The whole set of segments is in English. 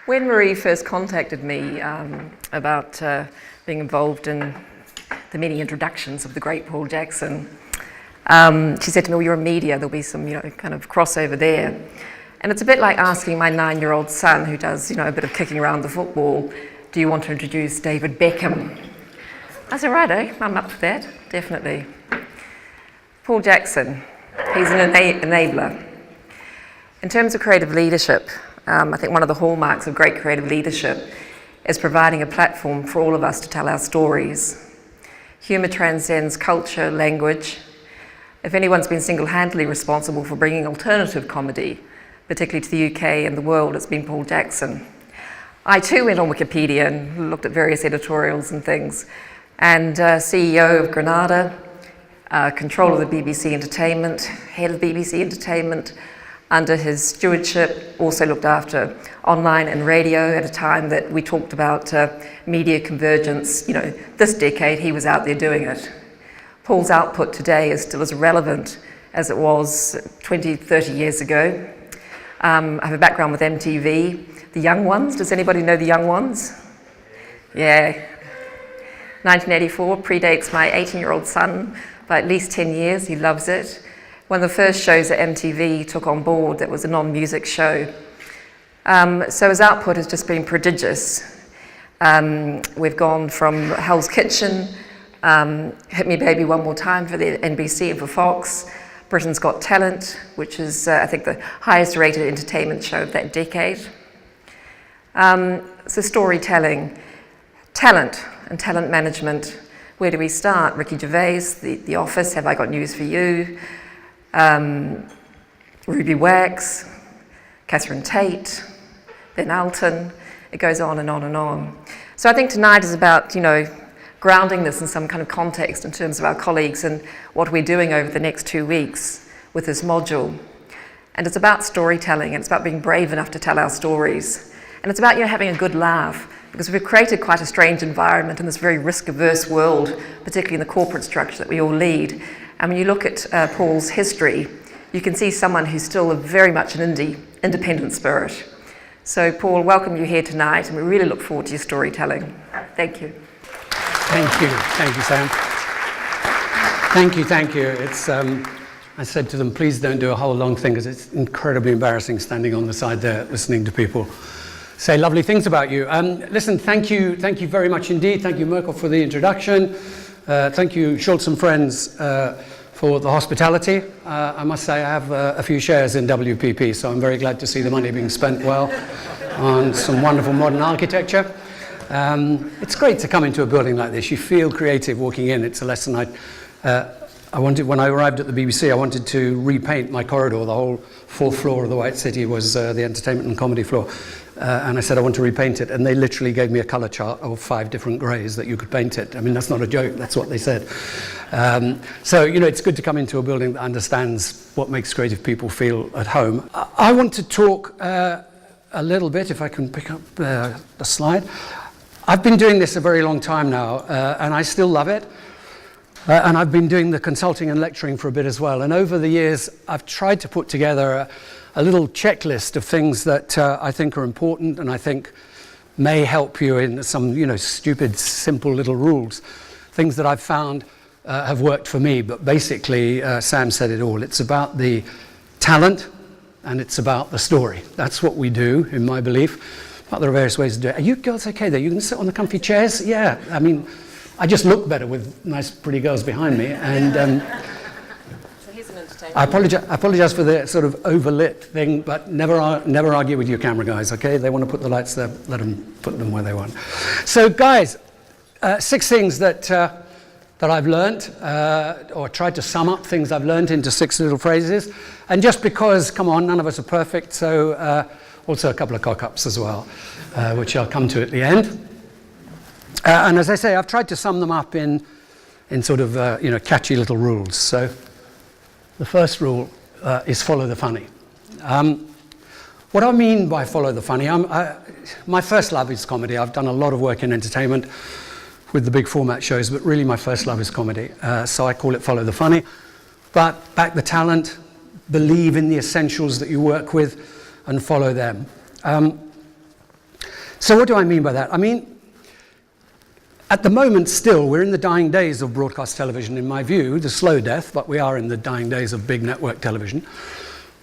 When Marie first contacted me about being involved in the many introductions of the great Paul Jackson, she said to me, well, you're in media, there'll be some kind of crossover there. And it's a bit like asking my 9-year-old son, who does a bit of kicking around the football, do you want to introduce David Beckham? I said, righto, I'm up for that, definitely. Paul Jackson, he's an enabler. In terms of creative leadership, I think one of the hallmarks of great creative leadership is providing a platform for all of us to tell our stories. Humour transcends culture, language. If anyone's been single-handedly responsible for bringing alternative comedy, particularly to the UK and the world, it's been Paul Jackson. I too went on Wikipedia and looked at various editorials and things, and CEO of Granada, controller of the BBC Entertainment, head of BBC Entertainment. Under his stewardship, also looked after online and radio at a time that we talked about media convergence. This decade he was out there doing it. Paul's output today is still as relevant as it was 20, 30 years ago. I have a background with MTV. The Young Ones, does anybody know The Young Ones? Yeah. 1984 predates my 18-year-old son by at least 10 years. He loves it. One of the first shows that MTV took on board that was a non-music show. So his output has just been prodigious. We've gone from Hell's Kitchen, Hit Me Baby One More Time for the NBC and for Fox, Britain's Got Talent, which is, I think, the highest rated entertainment show of that decade. So storytelling, talent and talent management. Where do we start? Ricky Gervais, The Office, Have I Got News for You? Ruby Wax, Catherine Tate, Ben Alton, it goes on and on and on. So I think tonight is about, grounding this in some kind of context in terms of our colleagues and what we're doing over the next 2 weeks with this module. And it's about storytelling, and it's about being brave enough to tell our stories. And it's about, having a good laugh, because we've created quite a strange environment in this very risk-averse world, particularly in the corporate structure that we all lead. And when you look at Paul's history, you can see someone who's still very much an independent spirit. So Paul, welcome you here tonight, and we really look forward to your storytelling. Thank you. Thank you, Sam. Thank you. It's, I said to them, please don't do a whole long thing, because it's incredibly embarrassing standing on the side there listening to people say lovely things about you. Listen, thank you very much indeed. Thank you, Merkel, for the introduction. Thank you, Schultz and Friends, for the hospitality. I must say I have a few shares in WPP, so I'm very glad to see the money being spent well on some wonderful modern architecture. It's great to come into a building like this. You feel creative walking in. It's a lesson I wanted, when I arrived at the BBC, I wanted to repaint my corridor. The whole fourth floor of the White City was the entertainment and comedy floor. And I said, I want to repaint it. And they literally gave me a colour chart of 5 different greys that you could paint it. I mean, that's not a joke. That's what they said. So, it's good to come into a building that understands what makes creative people feel at home. I want to talk a little bit, if I can pick up the slide. I've been doing this a very long time now, and I still love it. And I've been doing the consulting and lecturing for a bit as well. And over the years, I've tried to put together a little checklist of things that I think are important and I think may help you in some, stupid, simple little rules. Things that I've found have worked for me. But basically, Sam said it all. It's about the talent and it's about the story. That's what we do, in my belief. But there are various ways to do it. Are you girls okay there? You can sit on the comfy chairs? Yeah, I mean, I just look better with nice, pretty girls behind me. And so here's an entertainment. I apologize for the sort of overlit thing, but never argue with your camera guys, okay? They want to put the lights there, let them put them where they want. So guys, 6 things that I've learned, or tried to sum up things I've learned into 6 little phrases. And just because, come on, none of us are perfect, so also a couple of cock-ups as well, which I'll come to at the end. And as I say, I've tried to sum them up in sort of, catchy little rules. So the first rule is follow the funny. What I mean by follow the funny, my first love is comedy. I've done a lot of work in entertainment with the big format shows, but really my first love is comedy. So I call it follow the funny. But back the talent, believe in the essentials that you work with, and follow them. So what do I mean by that? I mean, at the moment still, we're in the dying days of broadcast television, in my view, the slow death, but we are in the dying days of big network television.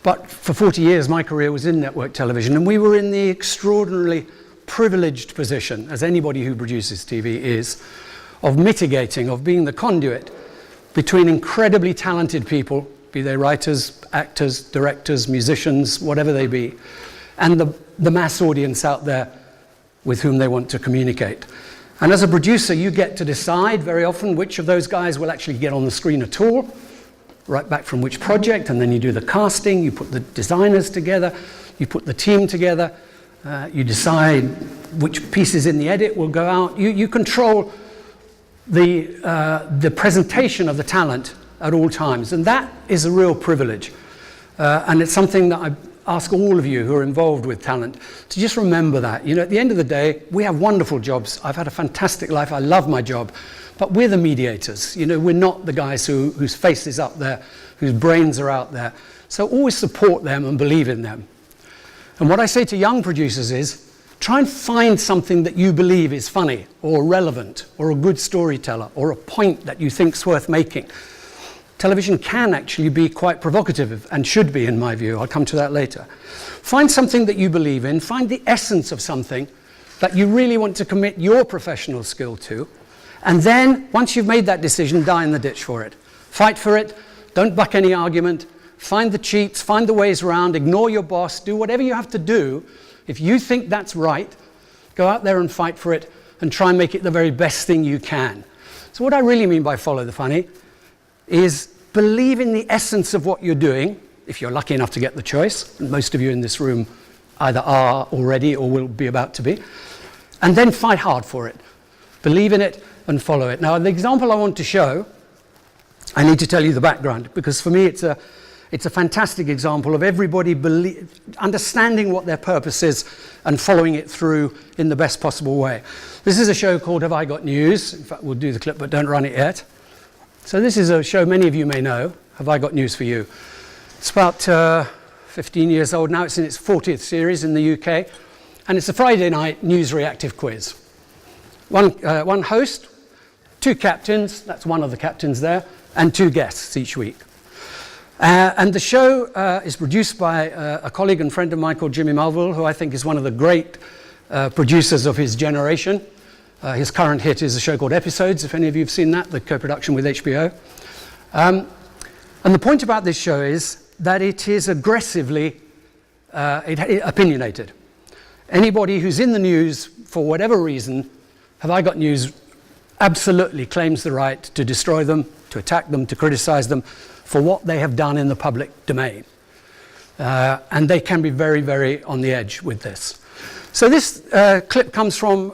But for 40 years, my career was in network television, and we were in the extraordinarily privileged position, as anybody who produces TV is, of mitigating, of being the conduit between incredibly talented people, be they writers, actors, directors, musicians, whatever they be, and the mass audience out there with whom they want to communicate. And as a producer, you get to decide very often which of those guys will actually get on the screen at all, right back from which project, and then you do the casting, you put the designers together, you put the team together, you decide which pieces in the edit will go out. You control the presentation of the talent at all times, and that is a real privilege. And it's something that I ask all of you who are involved with talent to just remember that. You know, at the end of the day, we have wonderful jobs. I've had a fantastic life. I love my job. But we're the mediators. You know, we're not the guys whose face is up there, whose brains are out there. So always support them and believe in them. And what I say to young producers is, try and find something that you believe is funny or relevant or a good storyteller or a point that you think's worth making. Television can actually be quite provocative and should be, in my view. I'll come to that later. Find something that you believe in. Find the essence of something that you really want to commit your professional skill to. And then, once you've made that decision, die in the ditch for it. Fight for it. Don't buck any argument. Find the cheats. Find the ways around. Ignore your boss. Do whatever you have to do. If you think that's right, go out there and fight for it and try and make it the very best thing you can. So what I really mean by follow the funny is believe in the essence of what you're doing, if you're lucky enough to get the choice, and most of you in this room either are already or will be about to be, and then fight hard for it. Believe in it and follow it. Now, the example I want to show, I need to tell you the background, because for me it's a fantastic example of everybody understanding what their purpose is and following it through in the best possible way. This is a show called Have I Got News? In fact, we'll do the clip, but don't run it yet. So this is a show many of you may know, Have I Got News for You? It's about 15 years old now. It's in its 40th series in the UK. And it's a Friday night news reactive quiz. One host, two captains, that's one of the captains there, and two guests each week. And the show is produced by a colleague and friend of mine called Jimmy Mulville, who I think is one of the great producers of his generation. His current hit is a show called Episodes, if any of you have seen that, the co-production with HBO. And the point about this show is that it is aggressively opinionated. Anybody who's in the news for whatever reason, Have I Got News absolutely claims the right to destroy them, to attack them, to criticize them for what they have done in the public domain. And they can be very, very on the edge with this. So this clip comes from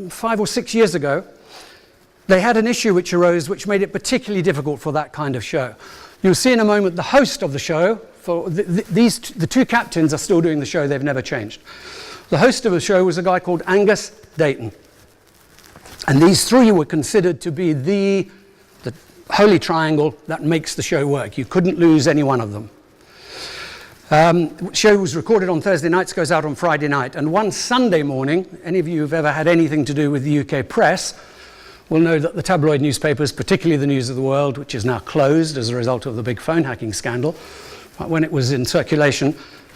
5 or 6 years ago. They had an issue which arose which made it particularly difficult for that kind of show. You'll see in a moment the host of the show, for the two captains are still doing the show, they've never changed. The host of the show was a guy called Angus Dayton. And these three were considered to be the holy triangle that makes the show work. You couldn't lose any one of them. The show was recorded on Thursday nights, goes out on Friday night. And one Sunday morning, any of you who've ever had anything to do with the UK press will know that the tabloid newspapers, particularly the News of the World, which is now closed as a result of the big phone hacking scandal, but when it was in circulation,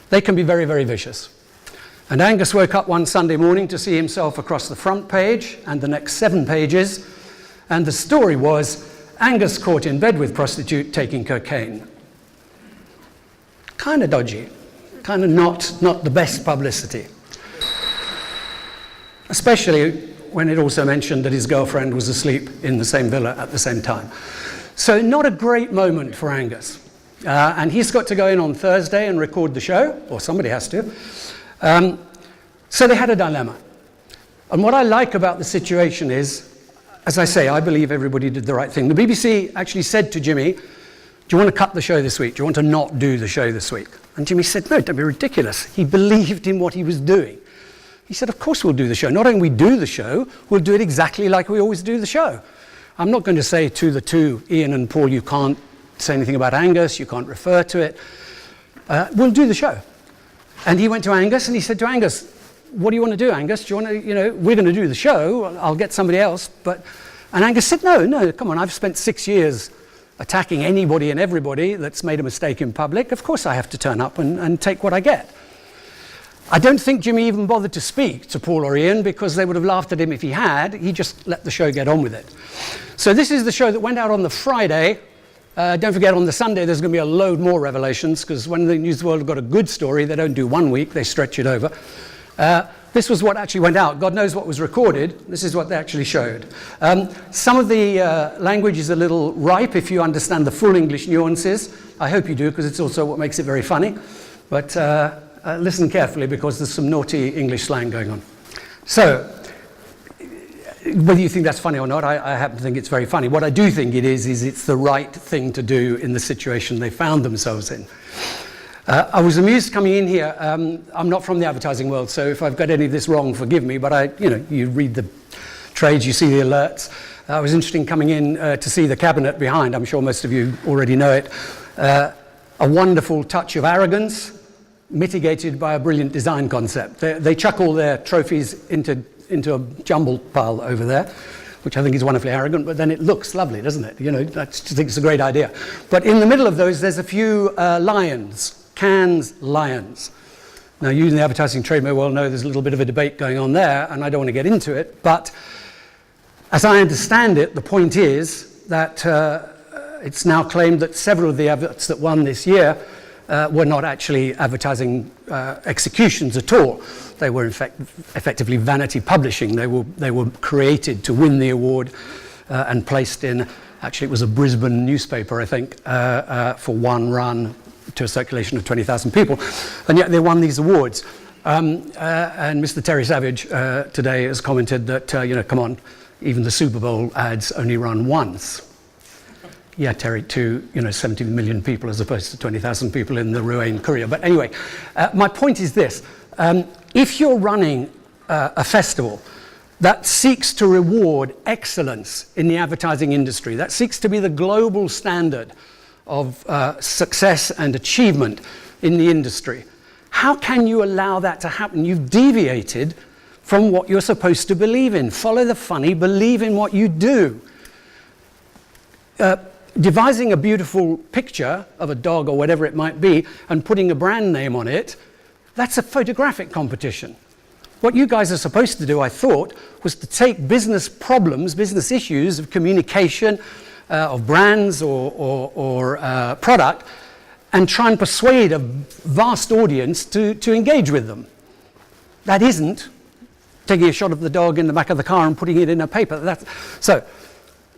they can be very, very vicious. And Angus woke up one Sunday morning to see himself across the front page and the next 7 pages, and the story was, Angus caught in bed with prostitute taking cocaine. Kind of dodgy, kind of not the best publicity. Especially when it also mentioned that his girlfriend was asleep in the same villa at the same time. So not a great moment for Angus. And he's got to go in on Thursday and record the show, or somebody has to. So they had a dilemma. And what I like about the situation is, as I say, I believe everybody did the right thing. The BBC actually said to Jimmy, do you want to cut the show this week? Do you want to not do the show this week? And Jimmy said, no, don't be ridiculous. He believed in what he was doing. He said, of course we'll do the show. Not only we do the show, we'll do it exactly like we always do the show. I'm not going to say to the two, Ian and Paul, you can't say anything about Angus, you can't refer to it. We'll do the show. And he went to Angus and he said to Angus, what do you want to do, Angus? Do you want to, we're going to do the show. I'll get somebody else. And Angus said, no, come on. I've spent 6 years attacking anybody and everybody that's made a mistake in public. Of course I have to turn up and take what I get. I don't think Jimmy even bothered to speak to Paul or Ian because they would have laughed at him if he had. He just let the show get on with it. So this is the show that went out on the Friday. Don't forget, on the Sunday there's going to be a load more revelations, because when the News World have got a good story, they don't do 1 week, they stretch it over. This was what actually went out. God knows what was recorded. This is what they actually showed. Some of the language is a little ripe if you understand the full English nuances. I hope you do, because it's also what makes it very funny. But listen carefully, because there's some naughty English slang going on. So, whether you think that's funny or not, I happen to think it's very funny. What I do think it is it's the right thing to do in the situation they found themselves in. I was amused coming in here. I'm not from the advertising world, so if I've got any of this wrong, forgive me, but you read the trades, you see the alerts. It was interesting coming in to see the cabinet behind. I'm sure most of you already know it. A wonderful touch of arrogance, mitigated by a brilliant design concept. They chuck all their trophies into a jumble pile over there, which I think is wonderfully arrogant, but then it looks lovely, doesn't it? I just think it's a great idea. But in the middle of those, there's a few lions, Cannes lions. Now, you in the advertising trade may well know there's a little bit of a debate going on there, and I don't want to get into it, but as I understand it, the point is that it's now claimed that several of the adverts that won this year were not actually advertising executions at all. They were effectively vanity publishing. They were created to win the award and placed in, actually it was a Brisbane newspaper, I think, for one run to a circulation of 20,000 people, and yet they won these awards. And Mr. Terry Savage today has commented that, come on, even the Super Bowl ads only run once. Yeah, Terry, to 70 million people as opposed to 20,000 people in the Rowan Courier. But anyway, my point is this. If you're running a festival that seeks to reward excellence in the advertising industry, that seeks to be the global standard of success and achievement in the industry, how can you allow that to happen? You've deviated from what you're supposed to believe in. Follow the funny, believe in what you do. Devising a beautiful picture of a dog or whatever it might be and putting a brand name on it, that's a photographic competition. What you guys are supposed to do, I thought, was to take business problems, business issues of communication, of brands or product, and try and persuade a vast audience to engage with them. That isn't taking a shot of the dog in the back of the car and putting it in a paper. So,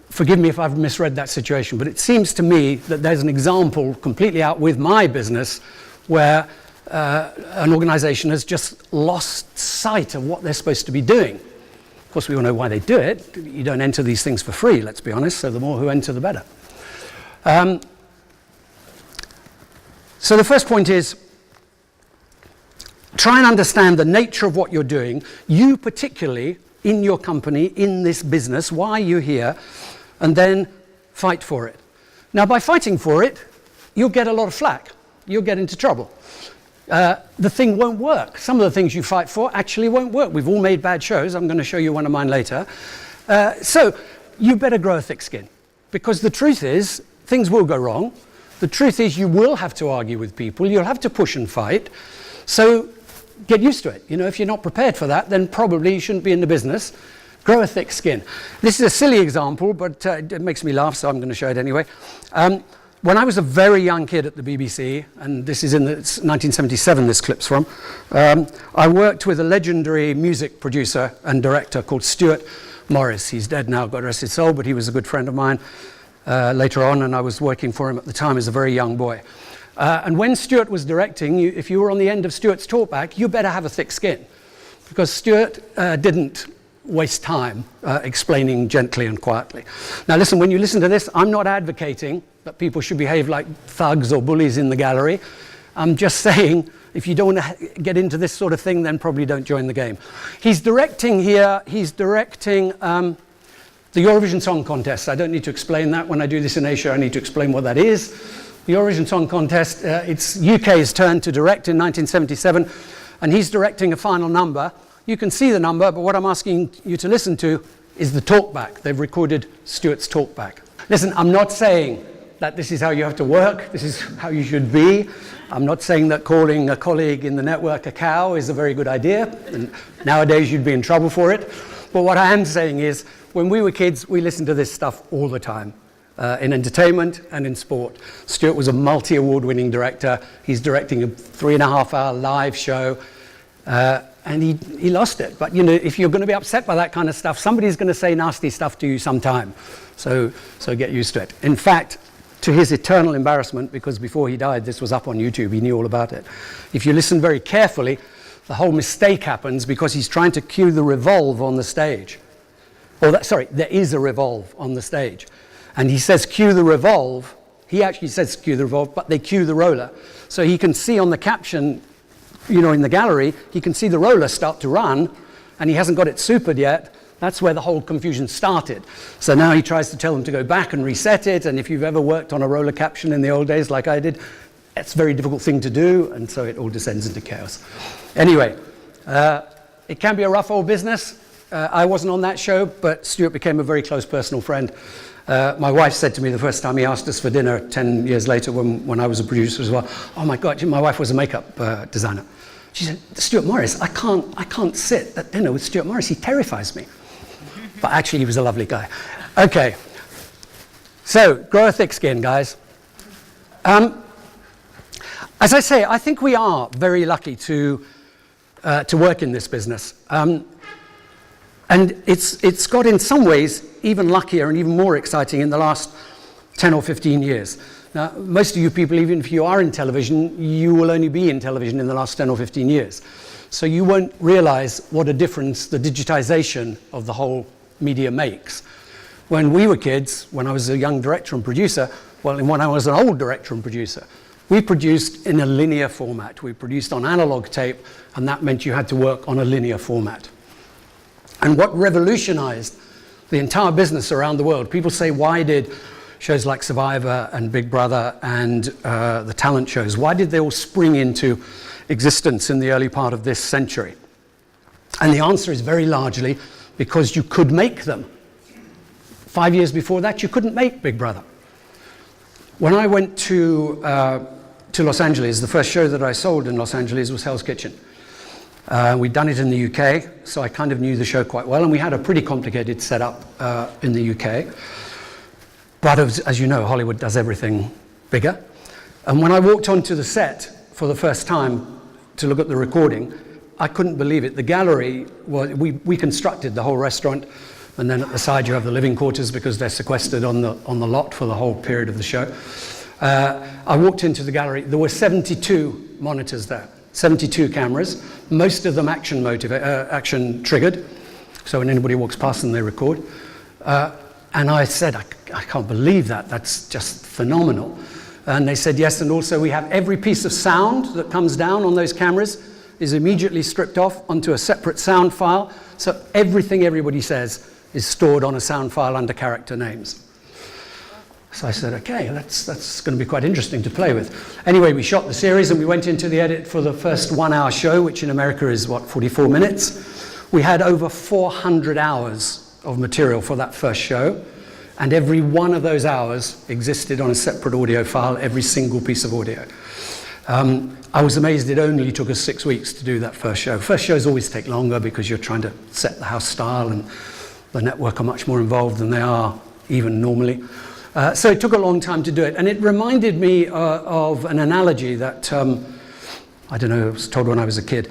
forgive me if I've misread that situation, but it seems to me that there's an example completely out with my business where an organization has just lost sight of what they're supposed to be doing. Of course, we all know why they do it. You don't enter these things for free, let's be honest, so the more who enter, the better. So the first point is, try and understand the nature of what you're doing, you particularly in your company, in this business, why you're here, and then fight for it. Now, by fighting for it, you'll get a lot of flack. You'll get into trouble. The thing won't work. Some of the things you fight for actually won't work. We've all made bad shows. I'm going to show you one of mine later. So you better grow a thick skin, because the truth is things will go wrong. The truth is you will have to argue with people. You'll have to push and fight. So get used to it. If you're not prepared for that, then probably you shouldn't be in the business. Grow a thick skin. This is a silly example, but it makes me laugh, so I'm going to show it anyway. When I was a very young kid at the BBC, and this is in 1977 this clip's from, I worked with a legendary music producer and director called Stuart Morris. He's dead now, God rest his soul, but he was a good friend of mine later on, and I was working for him at the time as a very young boy. And when Stuart was directing, if you were on the end of Stuart's talkback, you better have a thick skin, because Stuart didn't waste time explaining gently and quietly. Now listen, when you listen to this, I'm not advocating that people should behave like thugs or bullies in the gallery. I'm just saying, if you don't want to get into this sort of thing, then probably don't join the game. He's directing here, the Eurovision Song Contest. I don't need to explain that. When I do this in Asia, I need to explain what that is. The Eurovision Song Contest, it's UK's turn to direct in 1977, and he's directing a final number you can see the number, but what I'm asking you to listen to is the talkback. They've recorded Stuart's talkback. Listen, I'm not saying that this is how you have to work, this is how you should be. I'm not saying that calling a colleague in the network a cow is a very good idea, and nowadays you'd be in trouble for it. But what I am saying is, when we were kids, we listened to this stuff all the time, in entertainment and in sport. Stuart was a multi-award-winning director. He's directing a 3.5-hour live show, and he lost it. But you know, if you're going to be upset by that kind of stuff, somebody's going to say nasty stuff to you sometime. So get used to it. In fact, to his eternal embarrassment, because before he died, this was up on YouTube, he knew all about it. If you listen very carefully, the whole mistake happens because he's trying to cue the revolve on the stage. There is a revolve on the stage. And he says cue the revolve. He actually says cue the revolve, but they cue the roller. So he can see on the caption, you know, in the gallery, he can see the roller start to run, and he hasn't got it supered yet. That's where the whole confusion started. So now he tries to tell them to go back and reset it, and if you've ever worked on a roller caption in the old days like I did, it's a very difficult thing to do, and so it all descends into chaos. Anyway, it can be a rough old business. I wasn't on that show, but Stuart became a very close personal friend. My wife said to me the first time he asked us for dinner 10 years later when I was a producer as well, oh my God, my wife was a makeup designer. She said, Stuart Morris, I can't sit at dinner with Stuart Morris, he terrifies me. But actually he was a lovely guy. Okay, so grow a thick skin, guys. As I say, I think we are very lucky to work in this business. And it's got, in some ways, even luckier and even more exciting in the last 10 or 15 years. Now, most of you people, even if you are in television, you will only be in television in the last 10 or 15 years. So you won't realize what a difference the digitization of the whole media makes. When we were kids, when I was a young director and producer, well, and when I was an old director and producer, we produced in a linear format. We produced on analog tape, and that meant you had to work on a linear format. And what revolutionized the entire business around the world, people say, why did shows like Survivor and Big Brother and the talent shows, why did they all spring into existence in the early part of this century? And the answer is very largely because you could make them. 5 years before that, you couldn't make Big Brother. When I went to Los Angeles, the first show that I sold in Los Angeles was Hell's Kitchen. We'd done it in the UK, so I kind of knew the show quite well, and we had a pretty complicated setup in the UK. But as you know, Hollywood does everything bigger. And when I walked onto the set for the first time to look at the recording, I couldn't believe it. The gallery, well, we constructed the whole restaurant, and then at the side you have the living quarters because they're sequestered on the lot for the whole period of the show. I walked into the gallery. There were 72 monitors there. 72 cameras, most of them action triggered, so when anybody walks past them they record. And I said, I can't believe that, that's just phenomenal. And they said yes, and also we have every piece of sound that comes down on those cameras is immediately stripped off onto a separate sound file, so everything everybody says is stored on a sound file under character names. So I said, okay, that's going to be quite interesting to play with. Anyway, we shot the series and we went into the edit for the first 1 hour show, which in America is, 44 minutes. We had over 400 hours of material for that first show, and every one of those hours existed on a separate audio file, every single piece of audio. I was amazed it only took us 6 weeks to do that first show. First shows always take longer because you're trying to set the house style, and the network are much more involved than they are even normally. So it took a long time to do it, and it reminded me of an analogy that, I don't know, I was told when I was a kid,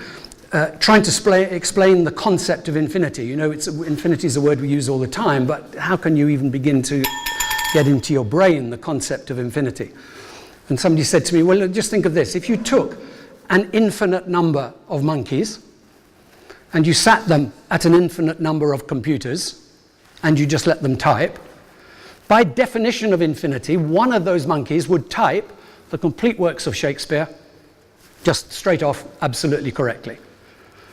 trying to explain the concept of infinity. You know, infinity is a word we use all the time, but how can you even begin to get into your brain the concept of infinity? And somebody said to me, well, just think of this. If you took an infinite number of monkeys and you sat them at an infinite number of computers and you just let them type, by definition of infinity, one of those monkeys would type the complete works of Shakespeare just straight off absolutely correctly.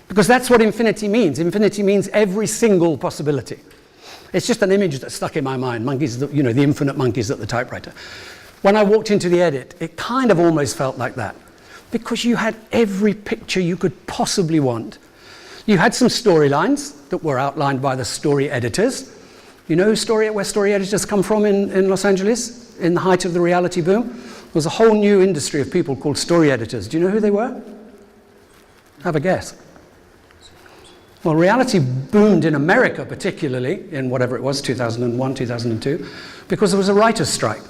Because that's what infinity means. Infinity means every single possibility. It's just an image that's stuck in my mind, monkeys, you know, the infinite monkeys at the typewriter. When I walked into the edit, it kind of almost felt like that. Because you had every picture you could possibly want. You had some storylines that were outlined by the story editors. You know where story editors come from in Los Angeles in the height of the reality boom? There was a whole new industry of people called story editors. Do you know who they were? Have a guess. Well, reality boomed in America, particularly in whatever it was, 2001, 2002, because there was a writer's strike.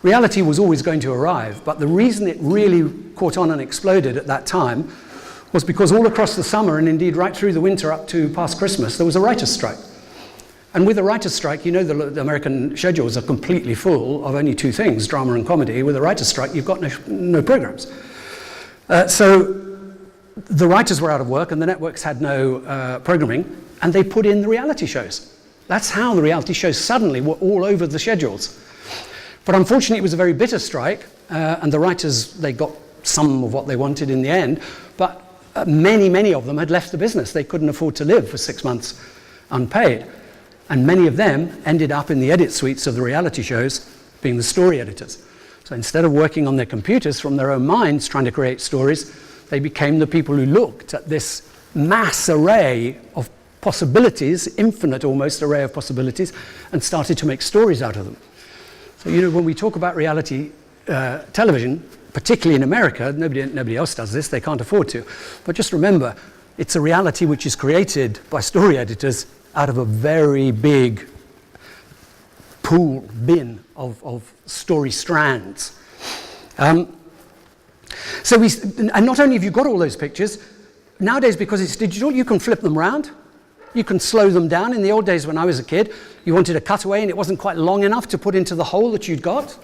Reality was always going to arrive, but the reason it really caught on and exploded at that time was because all across the summer, and indeed right through the winter up to past Christmas, there was a writer's strike. And with a writer's strike, you know the American schedules are completely full of only two things, drama and comedy. With a writer's strike, you've got no programs. So the writers were out of work and the networks had no programming, and they put in the reality shows. That's how the reality shows suddenly were all over the schedules. But unfortunately, it was a very bitter strike, and the writers, they got some of what they wanted in the end, but many of them had left the business. They couldn't afford to live for 6 months unpaid. And many of them ended up in the edit suites of the reality shows being the story editors. So instead of working on their computers from their own minds trying to create stories, they became the people who looked at this mass array of possibilities, infinite almost array of possibilities, and started to make stories out of them. So, you know, when we talk about reality television, particularly in America, nobody else does this, they can't afford to. But just remember, it's a reality which is created by story editors out of a very big bin of story strands. And not only have you got all those pictures, nowadays because it's digital, you can flip them around, you can slow them down. In the old days when I was a kid, you wanted a cutaway and it wasn't quite long enough to put into the hole that you'd got.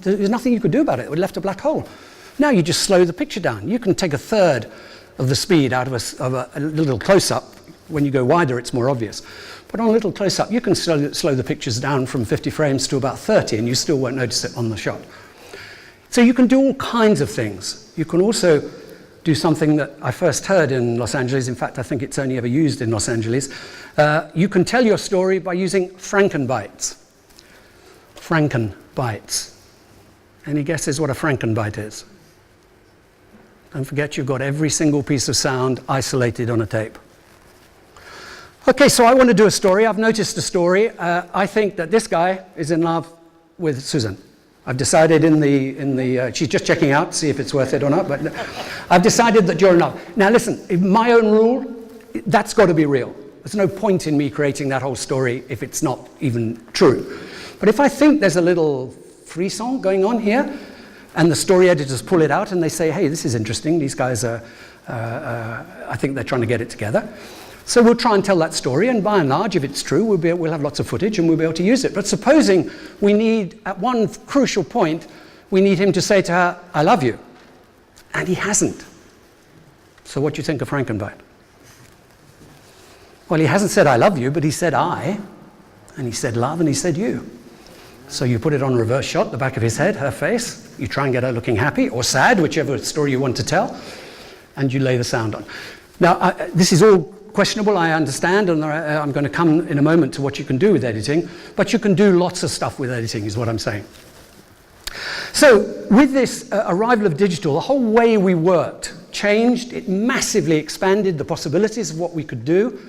There's nothing you could do about it. It would have left a black hole. Now you just slow the picture down. You can take a third of the speed out of a little close-up. When you go wider, it's more obvious. But on a little close-up, you can slow the pictures down from 50 frames to about 30, and you still won't notice it on the shot. So you can do all kinds of things. You can also do something that I first heard in Los Angeles. In fact, I think it's only ever used in Los Angeles. You can tell your story by using Frankenbites. Frankenbites. Any guesses what a Frankenbite is? Don't forget, you've got every single piece of sound isolated on a tape. Okay, so I want to do a story. I've noticed a story. I think that this guy is in love with Susan. I've decided she's just checking out, see if it's worth it or not, but I've decided that you're in love. Now listen, my own rule, that's got to be real. There's no point in me creating that whole story if it's not even true. But if I think there's a little frisson going on here, and the story editors pull it out and they say, hey, this is interesting, these guys are, I think they're trying to get it together. So we'll try and tell that story, and by and large, if it's true, we'll have lots of footage and we'll be able to use it. But supposing we need, at one crucial point, we need him to say to her, I love you. And he hasn't. So what do you think of Frankenbite? Well, he hasn't said I love you, but he said I, and he said love, and he said you. So you put it on reverse shot, the back of his head, her face. You try and get her looking happy or sad, whichever story you want to tell, and you lay the sound on. Now, this is all questionable, I understand, and I'm going to come in a moment to what you can do with editing, but you can do lots of stuff with editing, is what I'm saying. So, with this arrival of digital, the whole way we worked changed. It massively expanded the possibilities of what we could do,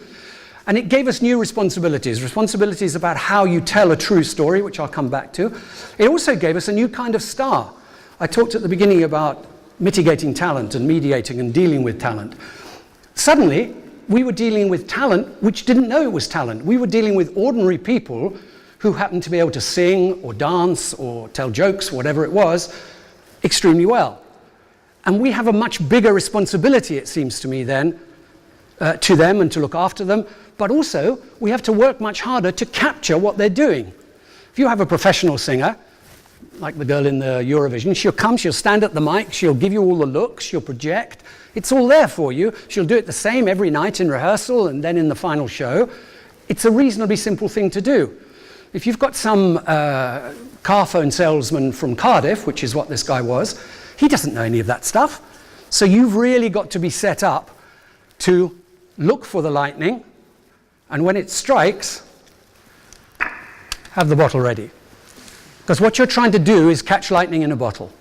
and it gave us new responsibilities about how you tell a true story, which I'll come back to. It also gave us a new kind of star. I talked at the beginning about mitigating talent and mediating and dealing with talent. Suddenly, we were dealing with talent which didn't know it was talent. We were dealing with ordinary people who happened to be able to sing or dance or tell jokes, whatever it was, extremely well. And we have a much bigger responsibility, it seems to me then, to them and to look after them. But also, we have to work much harder to capture what they're doing. If you have a professional singer, like the girl in the Eurovision, she'll come, she'll stand at the mic, she'll give you all the looks, she'll project. It's all there for you. She'll do it the same every night in rehearsal and then in the final show. It's a reasonably simple thing to do. If you've got some car phone salesman from Cardiff, which is what this guy was, he doesn't know any of that stuff. So you've really got to be set up to look for the lightning, and when it strikes, have the bottle ready. Because what you're trying to do is catch lightning in a bottle.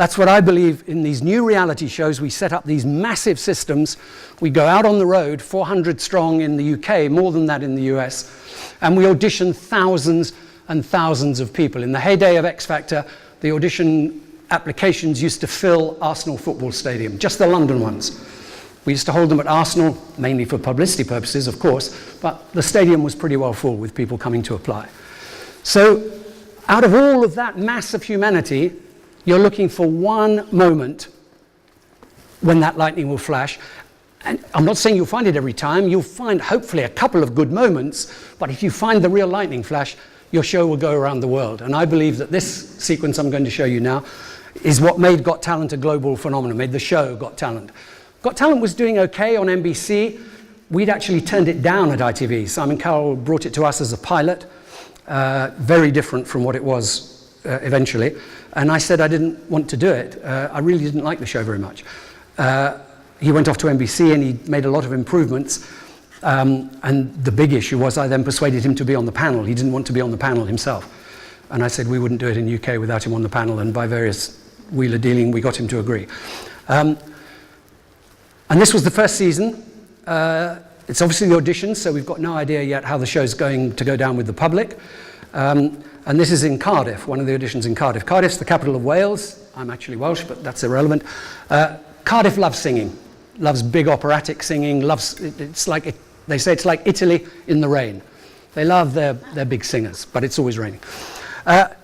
That's what I believe in these new reality shows. We set up these massive systems. We go out on the road, 400 strong in the UK, more than that in the US, and we audition thousands and thousands of people. In the heyday of X Factor, the audition applications used to fill Arsenal football stadium, just the London ones. We used to hold them at Arsenal, mainly for publicity purposes, of course, but the stadium was pretty well full with people coming to apply. So out of all of that mass of humanity, you're looking for one moment when that lightning will flash. And I'm not saying you'll find it every time. You'll find hopefully a couple of good moments, but if you find the real lightning flash, your show will go around the world. And I believe that this sequence I'm going to show you now is what made Got Talent a global phenomenon, made the show Got Talent. Got Talent was doing okay on NBC. We'd actually turned it down at ITV. Simon Cowell brought it to us as a pilot, very different from what it was eventually. And I said I didn't want to do it. I really didn't like the show very much. He went off to NBC and he made a lot of improvements. And the big issue was I then persuaded him to be on the panel. He didn't want to be on the panel himself. And I said we wouldn't do it in UK without him on the panel, and by various wheeler dealing we got him to agree. And this was the first season. It's obviously the audition, so we've got no idea yet how the show's going to go down with the public. And this is in Cardiff, one of the auditions in Cardiff. Cardiff's the capital of Wales. I'm actually Welsh, but that's irrelevant. Cardiff loves singing, loves big operatic singing, they say it's like Italy in the rain. They love their big singers, but it's always raining. I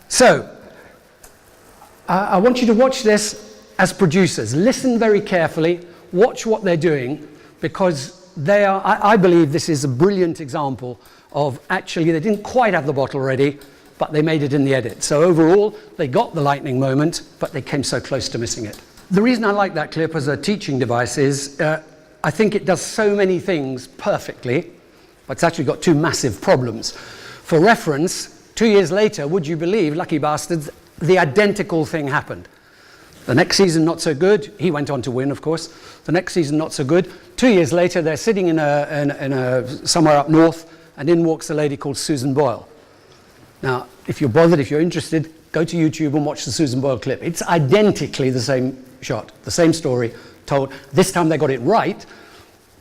want you to watch this as producers. Listen very carefully, watch what they're doing, because I believe this is a brilliant example of actually they didn't quite have the bottle ready, but they made it in the edit. So overall, they got the lightning moment, but they came so close to missing it. The reason I like that clip as a teaching device is I think it does so many things perfectly, but it's actually got two massive problems. For reference, 2 years later, would you believe, lucky bastards, the identical thing happened. The next season, not so good. He went on to win, of course. The next season, not so good. 2 years later, they're sitting somewhere up north, and in walks a lady called Susan Boyle. Now, if you're bothered, if you're interested, go to YouTube and watch the Susan Boyle clip. It's identically the same shot, the same story told. This time they got it right,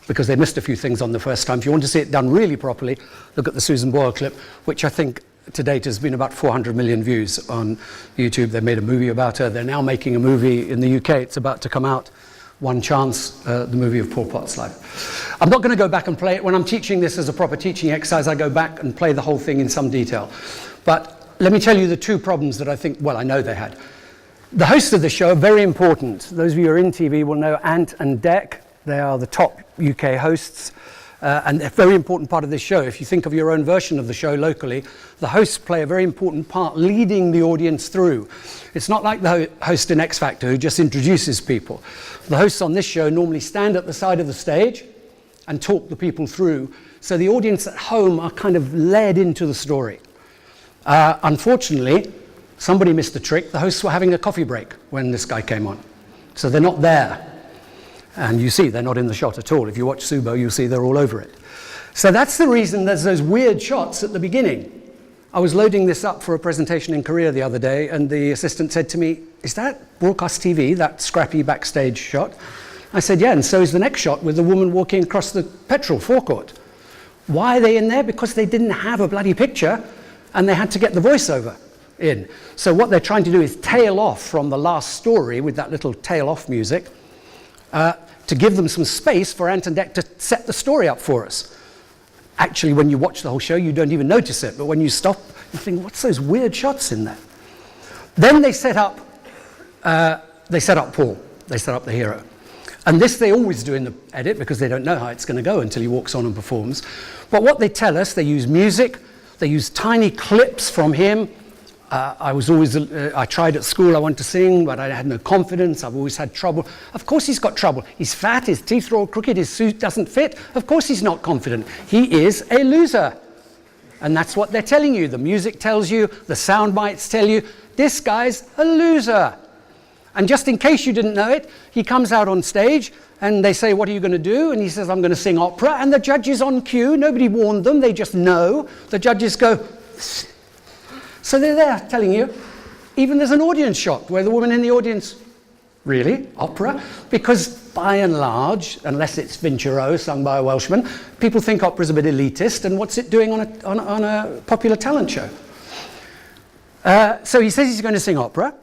because they missed a few things on the first time. If you want to see it done really properly, look at the Susan Boyle clip, which I think to date has been about 400 million views on YouTube. They made a movie about her. They're now making a movie in the UK. It's about to come out, One Chance, the movie of Paul Potts' life. I'm not going to go back and play it. When I'm teaching this as a proper teaching exercise, I go back and play the whole thing in some detail. But let me tell you the two problems that I think, well, I know they had. The hosts of the show are very important. Those of you who are in TV will know Ant and Dec. They are the top UK hosts. And a very important part of this show. If you think of your own version of the show locally, the hosts play a very important part leading the audience through. It's not like the host in X Factor who just introduces people. The hosts on this show normally stand at the side of the stage and talk the people through, so the audience at home are kind of led into the story. Unfortunately, somebody missed a trick. The hosts were having a coffee break when this guy came on, so they're not there. And you see they're not in the shot at all. If you watch Subo, you'll see they're all over it. So that's the reason there's those weird shots at the beginning. I was loading this up for a presentation in Korea the other day, and the assistant said to me, "Is that broadcast TV, that scrappy backstage shot?" I said, "Yeah, and so is the next shot with the woman walking across the petrol forecourt." Why are they in there? Because they didn't have a bloody picture, and they had to get the voiceover in. So what they're trying to do is tail off from the last story with that little tail off music, to give them some space for Ant and Dec to set the story up for us. Actually, when you watch the whole show, you don't even notice it, but when you stop, you think, what's those weird shots in there? Then they set up Paul, they set up the hero. And this they always do in the edit, because they don't know how it's going to go until he walks on and performs. But what they tell us, they use music, they use tiny clips from him. I tried at school, I wanted to sing, but I had no confidence. I've always had trouble. Of course he's got trouble. He's fat, his teeth are all crooked, his suit doesn't fit. Of course he's not confident. He is a loser. And that's what they're telling you. The music tells you, the sound bites tell you, this guy's a loser. And just in case you didn't know it, he comes out on stage and they say, "What are you going to do?" And he says, "I'm going to sing opera." And the judges on cue, nobody warned them, they just know. The judges go, so they're there telling you. Even there's an audience shot where the woman in the audience Really? Opera? Because by and large, unless it's Vinci sung by a Welshman, people think opera's a bit elitist, and what's it doing on a popular talent show? So he says he's going to sing opera.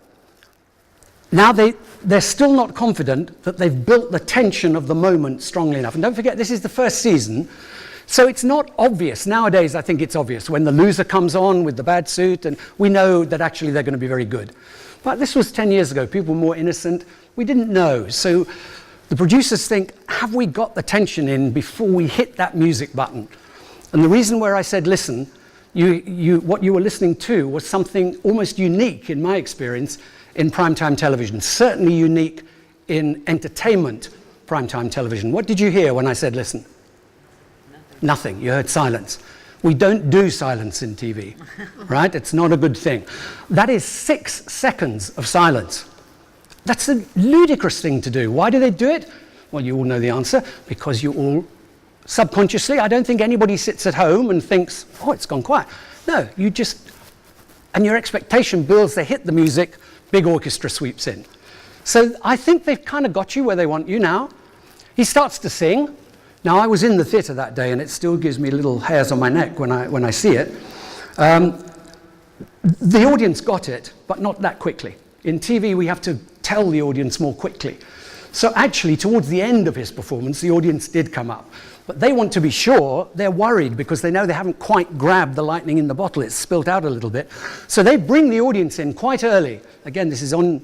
Now they're still not confident that they've built the tension of the moment strongly enough. And don't forget, this is the first season, so it's not obvious. Nowadays, I think it's obvious when the loser comes on with the bad suit, and we know that actually they're going to be very good. But this was 10 years ago. People were more innocent. We didn't know. So the producers think, have we got the tension in before we hit that music button? And the reason where I said, listen, what you were listening to was something almost unique, in my experience, in primetime television. Certainly unique in entertainment primetime television. What did you hear when I said listen? Nothing. You heard silence. We don't do silence in TV, right? It's not a good thing. That is 6 seconds of silence. That's a ludicrous thing to do. Why do they do it? Well, you all know the answer. Because you all, subconsciously, I don't think anybody sits at home and thinks, oh, it's gone quiet. No, you just, and your expectation builds, they hit the music, big orchestra sweeps in. So I think they've kind of got you where they want you now. He starts to sing. Now, I was in the theatre that day, and it still gives me little hairs on my neck when I see it. The audience got it, but not that quickly. In TV, we have to tell the audience more quickly. So actually, towards the end of his performance, the audience did come up. But they want to be sure. They're worried because they know they haven't quite grabbed the lightning in the bottle. It's spilt out a little bit. So they bring the audience in quite early. Again, this is on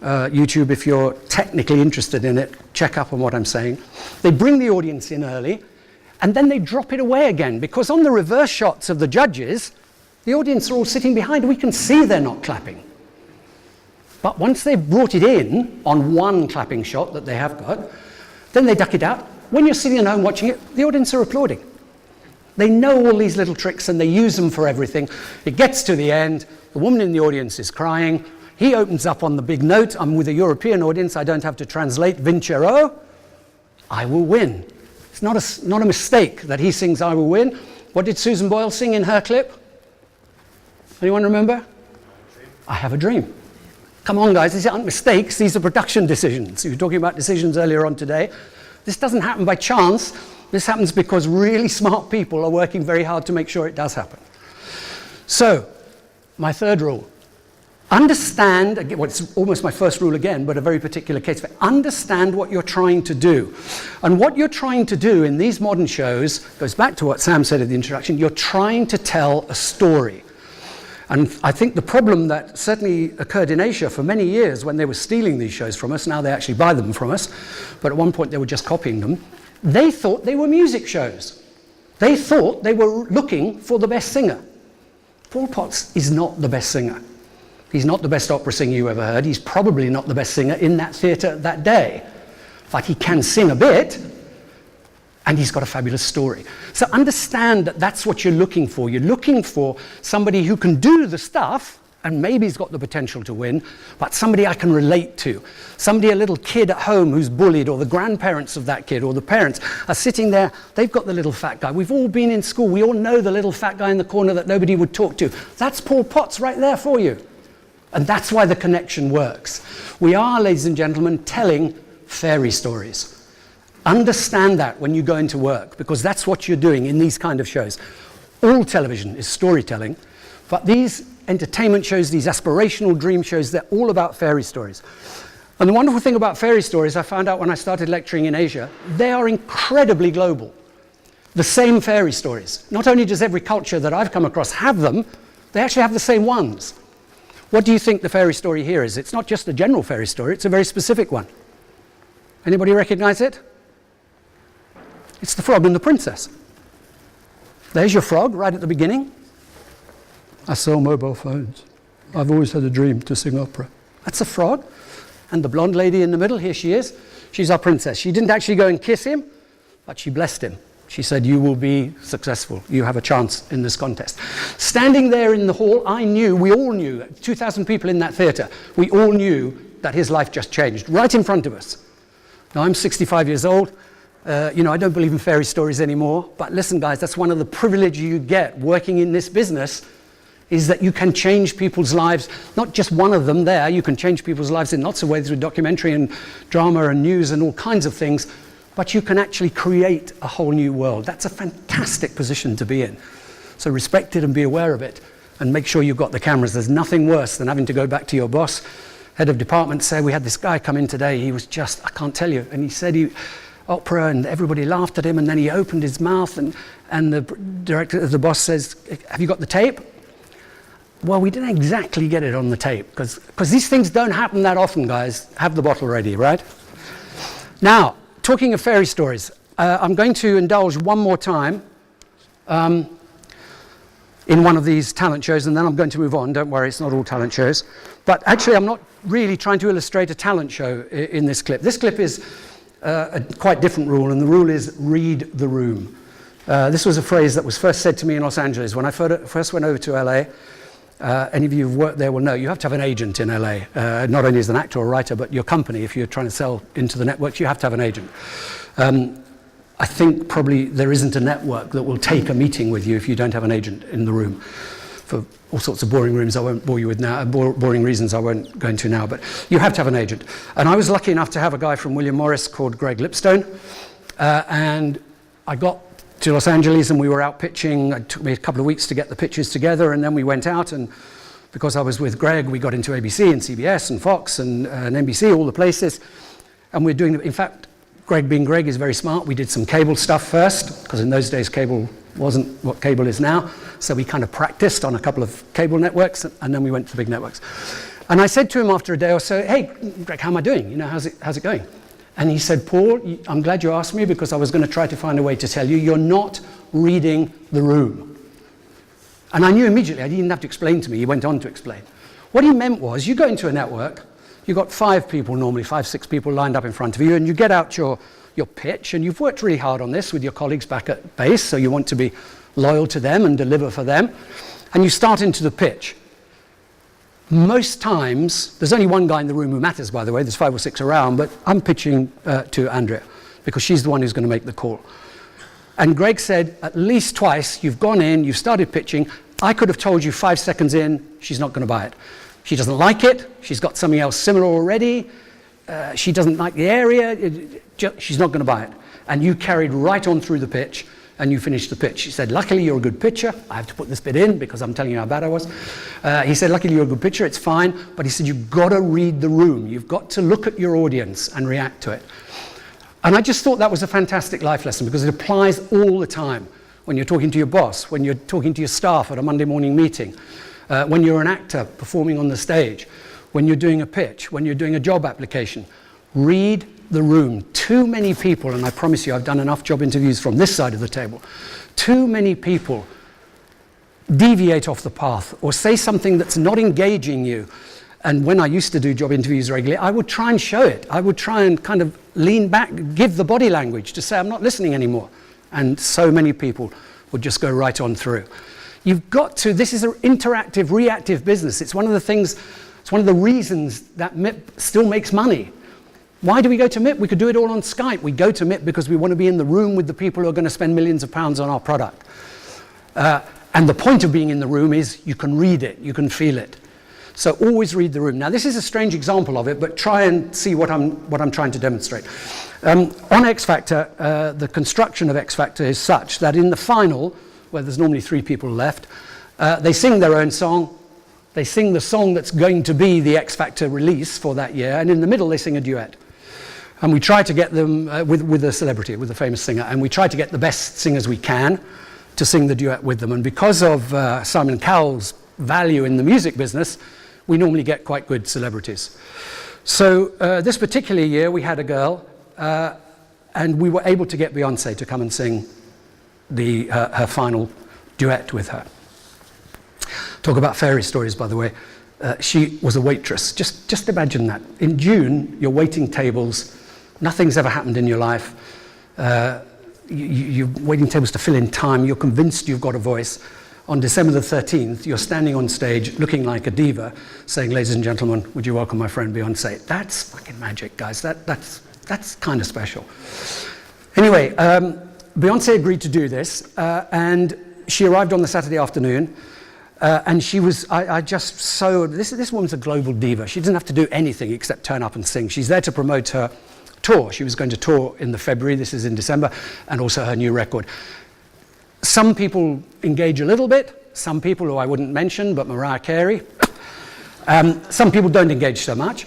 YouTube. If you're technically interested in it, check up on what I'm saying. They bring the audience in early, and then they drop it away again, because on the reverse shots of the judges, the audience are all sitting behind. We can see they're not clapping. But once they've brought it in on one clapping shot that they have got, then they duck it out. When you're sitting at home watching it, the audience are applauding. They know all these little tricks, and they use them for everything. It gets to the end, the woman in the audience is crying. He opens up on the big note. I'm with a European audience. I don't have to translate. Vincerò. I will win. It's not a mistake that he sings I will win. What did Susan Boyle sing in her clip? Anyone remember? I have a dream. Come on, guys. These aren't mistakes. These are production decisions. You were talking about decisions earlier on today. This doesn't happen by chance. This happens because really smart people are working very hard to make sure it does happen. So, my third rule. Understand, again, well, it's almost my first rule again, but a very particular case, but understand what you're trying to do. And what you're trying to do in these modern shows goes back to what Sam said at the introduction. You're trying to tell a story. And I think the problem that certainly occurred in Asia for many years when they were stealing these shows from us, now they actually buy them from us, but at one point they were just copying them, they thought they were music shows. They thought they were looking for the best singer. Paul Potts is not the best singer. He's not the best opera singer you ever heard. He's probably not the best singer in that theatre that day. But he can sing a bit, and he's got a fabulous story. So understand that that's what you're looking for. You're looking for somebody who can do the stuff, and maybe he's got the potential to win, but somebody I can relate to. Somebody, a little kid at home who's bullied, or the grandparents of that kid, or the parents are sitting there. They've got the little fat guy. We've all been in school. We all know the little fat guy in the corner that nobody would talk to. That's Paul Potts right there for you. And that's why the connection works. We are, ladies and gentlemen, telling fairy stories. Understand that when you go into work, because that's what you're doing in these kind of shows. All television is storytelling, but these entertainment shows, these aspirational dream shows, they're all about fairy stories. And the wonderful thing about fairy stories, I found out when I started lecturing in Asia, they are incredibly global. The same fairy stories. Not only does every culture that I've come across have them, they actually have the same ones. What do you think the fairy story here is? It's not just a general fairy story, it's a very specific one. Anybody recognize it? It's the frog and the princess. There's your frog right at the beginning. I sell mobile phones. I've always had a dream to sing opera. That's a frog. And the blonde lady in the middle, here she is. She's our princess. She didn't actually go and kiss him, but she blessed him. She said, you will be successful. You have a chance in this contest. Standing there in the hall, we all knew, 2,000 people in that theatre, we all knew that his life just changed right in front of us. Now, I'm 65 years old. I don't believe in fairy stories anymore. But listen, guys, that's one of the privileges you get working in this business, is that you can change people's lives, not just one of them there, you can change people's lives in lots of ways through documentary and drama and news and all kinds of things, but you can actually create a whole new world. That's a fantastic position to be in. So respect it and be aware of it, and make sure you've got the cameras. There's nothing worse than having to go back to your boss, head of department, say, we had this guy come in today, he was just, I can't tell you, and he said opera, and everybody laughed at him, and then he opened his mouth, and the director, the boss says, have you got the tape? Well, we didn't exactly get it on the tape, because these things don't happen that often, guys. Have the bottle ready, right? Now, talking of fairy stories, I'm going to indulge one more time in one of these talent shows, and then I'm going to move on. Don't worry, it's not all talent shows. But actually, I'm not really trying to illustrate a talent show in this clip. This clip is a quite different rule, and the rule is read the room. This was a phrase that was first said to me in Los Angeles. When I first went over to LA, any of you who've worked there will know, you have to have an agent in LA, not only as an actor or writer, but your company, if you're trying to sell into the networks, you have to have an agent. I think probably there isn't a network that will take a meeting with you if you don't have an agent in the room. For all sorts of boring reasons I won't bore you with now, boring reasons I won't go into now, but you have to have an agent. And I was lucky enough to have a guy from William Morris called Greg Lipstone, and I got to Los Angeles and we were out pitching. It took me a couple of weeks to get the pitches together, and then we went out, and because I was with Greg, we got into ABC and CBS and Fox and NBC, all the places, and we're doing, in fact, Greg being Greg is very smart. We did some cable stuff first, because in those days cable wasn't what cable is now. So we kind of practiced on a couple of cable networks, and then we went to the big networks. And I said to him after a day or so, hey, Greg, how am I doing? You know, how's it going? And he said, Paul, I'm glad you asked me, because I was going to try to find a way to tell you, you're not reading the room. And I knew immediately, I didn't even have to explain to me, he went on to explain. What he meant was, you go into a network, you've got 5 people normally, 5, 6 people lined up in front of you, and you get out your pitch, and you've worked really hard on this with your colleagues back at base, so you want to be loyal to them and deliver for them, and you start into the pitch. Most times, there's only one guy in the room who matters, by the way, there's 5 or 6 around, but I'm pitching to Andrea, because she's the one who's going to make the call. And Greg said, at least twice, you've gone in, you've started pitching, I could have told you 5 seconds in, she's not going to buy it. She doesn't like it, she's got something else similar already, she doesn't like the area, she's not going to buy it. And you carried right on through the pitch, and you finished the pitch. He said, luckily you're a good pitcher. I have to put this bit in because I'm telling you how bad I was. He said, luckily you're a good pitcher, it's fine, but he said, you've got to read the room. You've got to look at your audience and react to it. And I just thought that was a fantastic life lesson, because it applies all the time. When you're talking to your boss, when you're talking to your staff at a Monday morning meeting, when you're an actor performing on the stage, when you're doing a pitch, when you're doing a job application. Read the room. Too many people, and I promise you I've done enough job interviews from this side of the table, too many people deviate off the path or say something that's not engaging you. And when I used to do job interviews regularly, I would try and show it. I would try and kind of lean back, give the body language to say I'm not listening anymore. And so many people would just go right on through. You've got to, this is an interactive, reactive business. It's one of the things, it's one of the reasons that MIP still makes money. Why do we go to MIP? We could do it all on Skype. We go to MIP because we want to be in the room with the people who are going to spend millions of pounds on our product. And the point of being in the room is you can read it, you can feel it. So always read the room. Now this is a strange example of it, but try and see what I'm trying to demonstrate. On X Factor, the construction of X Factor is such that in the final, where there's normally 3 people left, they sing their own song. They sing the song that's going to be the X Factor release for that year, and in the middle they sing a duet. And we try to get them with a celebrity, with a famous singer, and we try to get the best singers we can to sing the duet with them. And because of Simon Cowell's value in the music business, we normally get quite good celebrities. So this particular year we had a girl, and we were able to get Beyonce to come and sing her final duet with her. Talk about fairy stories, by the way. She was a waitress. Just imagine that. In June, you're waiting tables. Nothing's ever happened in your life. You're waiting tables to fill in time. You're convinced you've got a voice. On December the 13th, you're standing on stage looking like a diva, saying, ladies and gentlemen, would you welcome my friend Beyonce? That's fucking magic, guys. That's kind of special. Anyway, Beyonce agreed to do this, and she arrived on the Saturday afternoon. And she was, I just so, this woman's a global diva. She doesn't have to do anything except turn up and sing. She's there to promote her tour. She was going to tour in the February, this is in December, and also her new record. Some people engage a little bit, some people who I wouldn't mention, but Mariah Carey. Some people don't engage so much.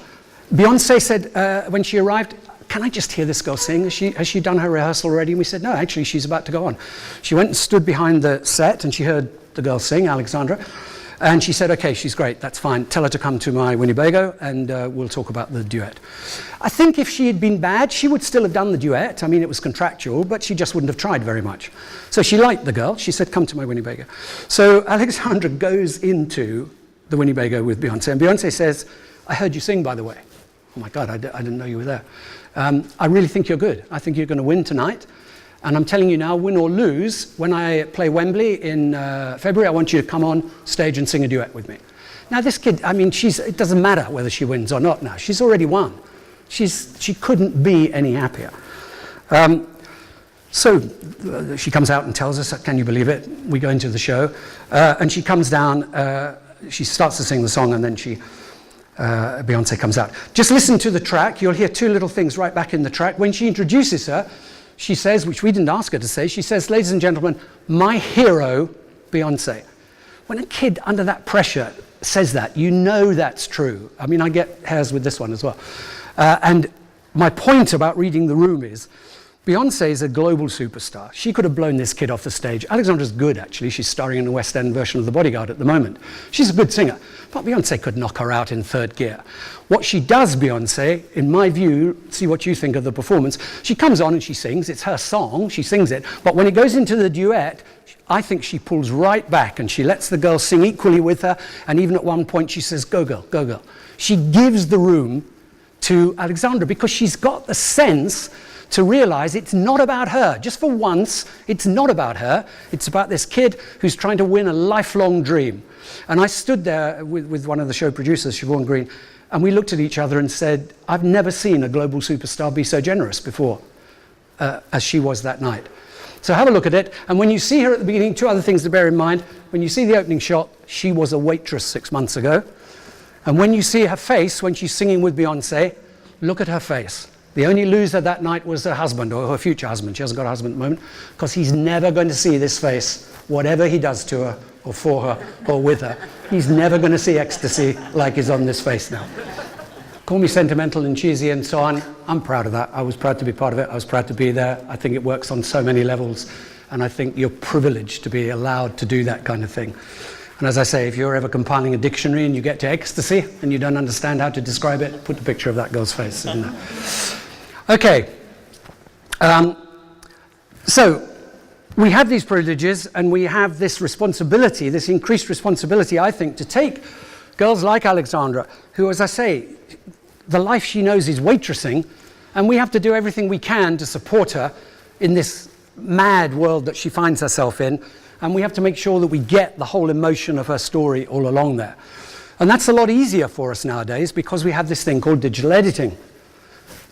Beyonce said when she arrived, can I just hear this girl sing? Has she done her rehearsal already? And we said, no, actually, she's about to go on. She went and stood behind the set and she heard the girl sing, Alexandra, and she said, okay, she's great, that's fine. Tell her to come to my Winnebago and we'll talk about the duet. I think if she had been bad, she would still have done the duet. I mean, it was contractual, but she just wouldn't have tried very much. So she liked the girl. She said, come to my Winnebago. So Alexandra goes into the Winnebago with Beyonce, and Beyonce says, I heard you sing, by the way. Oh my God, I didn't know you were there. I really think you're good. I think you're going to win tonight. And I'm telling you now, win or lose, when I play Wembley in February, I want you to come on stage and sing a duet with me. Now this kid, I mean, it doesn't matter whether she wins or not now. She's already won. She couldn't be any happier. So she comes out and tells us, can you believe it? We go into the show, and she comes down, she starts to sing the song, and then Beyonce comes out. Just listen to the track. You'll hear two little things right back in the track. When she introduces her, she says, which we didn't ask her to say, she says, ladies and gentlemen, my hero, Beyonce. When a kid under that pressure says that, you know that's true. I mean, I get hairs with this one as well. And my point about reading the room is, Beyonce is a global superstar. She could have blown this kid off the stage. Alexandra's good, actually. She's starring in the West End version of The Bodyguard at the moment. She's a good singer, but Beyonce could knock her out in third gear. What she does, Beyonce, in my view, see what you think of the performance, she comes on and she sings. It's her song. She sings it. But when it goes into the duet, I think she pulls right back and she lets the girl sing equally with her. And even at one point, she says, go girl, go girl. She gives the room to Alexandra because she's got the sense to realize it's not about her. Just for once, it's not about her. It's about this kid who's trying to win a lifelong dream. And I stood there with one of the show producers, Siobhan Green, and we looked at each other and said, I've never seen a global superstar be so generous before, as she was that night. So have a look at it. And when you see her at the beginning, two other things to bear in mind. When you see the opening shot, she was a waitress 6 months ago. And when you see her face, when she's singing with Beyonce, look at her face. The only loser that night was her husband, or her future husband. She hasn't got a husband at the moment, because he's never going to see this face, whatever he does to her, or for her, or with her. He's never going to see ecstasy like is on this face now. Call me sentimental and cheesy and so on. I'm proud of that. I was proud to be part of it. I was proud to be there. I think it works on so many levels, and I think you're privileged to be allowed to do that kind of thing. And as I say, if you're ever compiling a dictionary and you get to ecstasy and you don't understand how to describe it, put the picture of that girl's face in there. Okay, so we have these privileges and we have this responsibility, this increased responsibility, I think, to take girls like Alexandra, who, as I say, the life she knows is waitressing, and we have to do everything we can to support her in this mad world that she finds herself in, and we have to make sure that we get the whole emotion of her story all along there. And that's a lot easier for us nowadays because we have this thing called digital editing.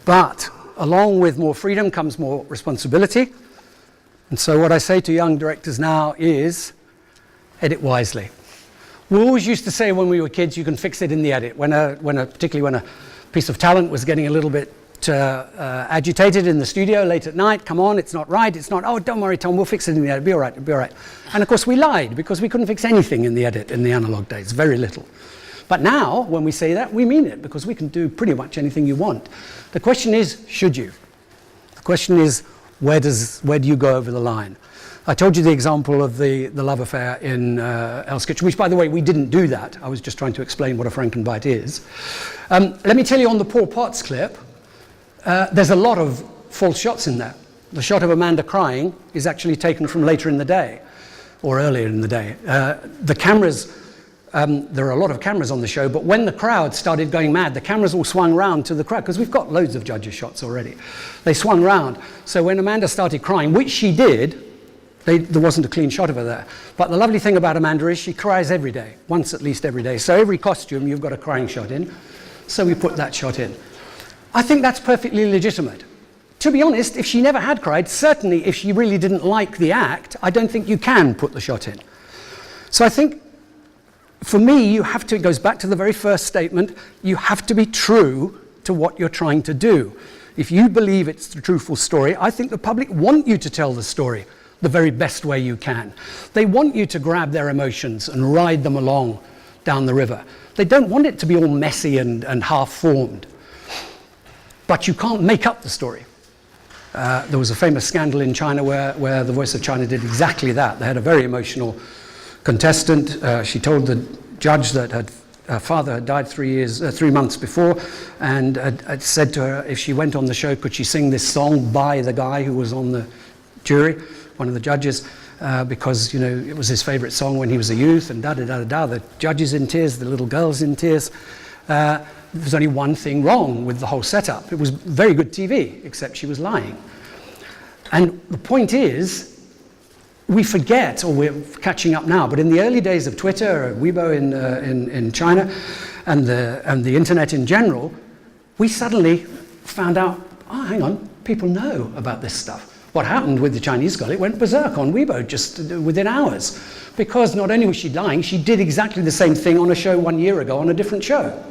But along with more freedom comes more responsibility. And so what I say to young directors now is, edit wisely. We always used to say when we were kids, you can fix it in the edit. Particularly when a piece of talent was getting a little bit agitated in the studio late at night, come on, it's not right, it's not, oh, don't worry, Tom, we'll fix it in the edit, it'll be all right. And of course we lied because we couldn't fix anything in the edit in the analog days, very little. But now, when we say that, we mean it, because we can do pretty much anything you want. The question is, should you? The question is, where do you go over the line? I told you the example of the love affair in Hell's Kitchen, which, by the way, we didn't do that. I was just trying to explain what a Frankenbite is. Let me tell you on the Paul Potts clip, there's a lot of false shots in there. The shot of Amanda crying is actually taken from later in the day, or earlier in the day. The cameras... there are a lot of cameras on the show, but when the crowd started going mad, the cameras all swung round to the crowd, because we've got loads of judges' shots already. They swung round. So when Amanda started crying, which she did, there wasn't a clean shot of her there. But the lovely thing about Amanda is she cries every day, once at least every day. So every costume, you've got a crying shot in. So we put that shot in. I think that's perfectly legitimate. To be honest, if she never had cried, certainly if she really didn't like the act, I don't think you can put the shot in. So I think for me, you have to, it goes back to the very first statement, you have to be true to what you're trying to do. If you believe it's the truthful story, I think the public want you to tell the story the very best way you can. They want you to grab their emotions and ride them along down the river. They don't want it to be all messy and half-formed. But you can't make up the story. There was a famous scandal in China where the Voice of China did exactly that. They had a very emotional contestant. She told the judge that her father had died 3 months before, and had said to her if she went on the show, could she sing this song by the guy who was on the jury, one of the judges, because it was his favourite song when he was a youth, and da-da-da-da-da. The judge is in tears, the little girl's in tears. There was only one thing wrong with the whole setup. It was very good TV, except she was lying. And the point is, we forget, or we're catching up now, but in the early days of Twitter, Weibo in China, and the internet in general, we suddenly found out, oh, hang on, people know about this stuff. What happened with the Chinese girl, it went berserk on Weibo just within hours. Because not only was she lying, she did exactly the same thing on a show 1 year ago on a different show.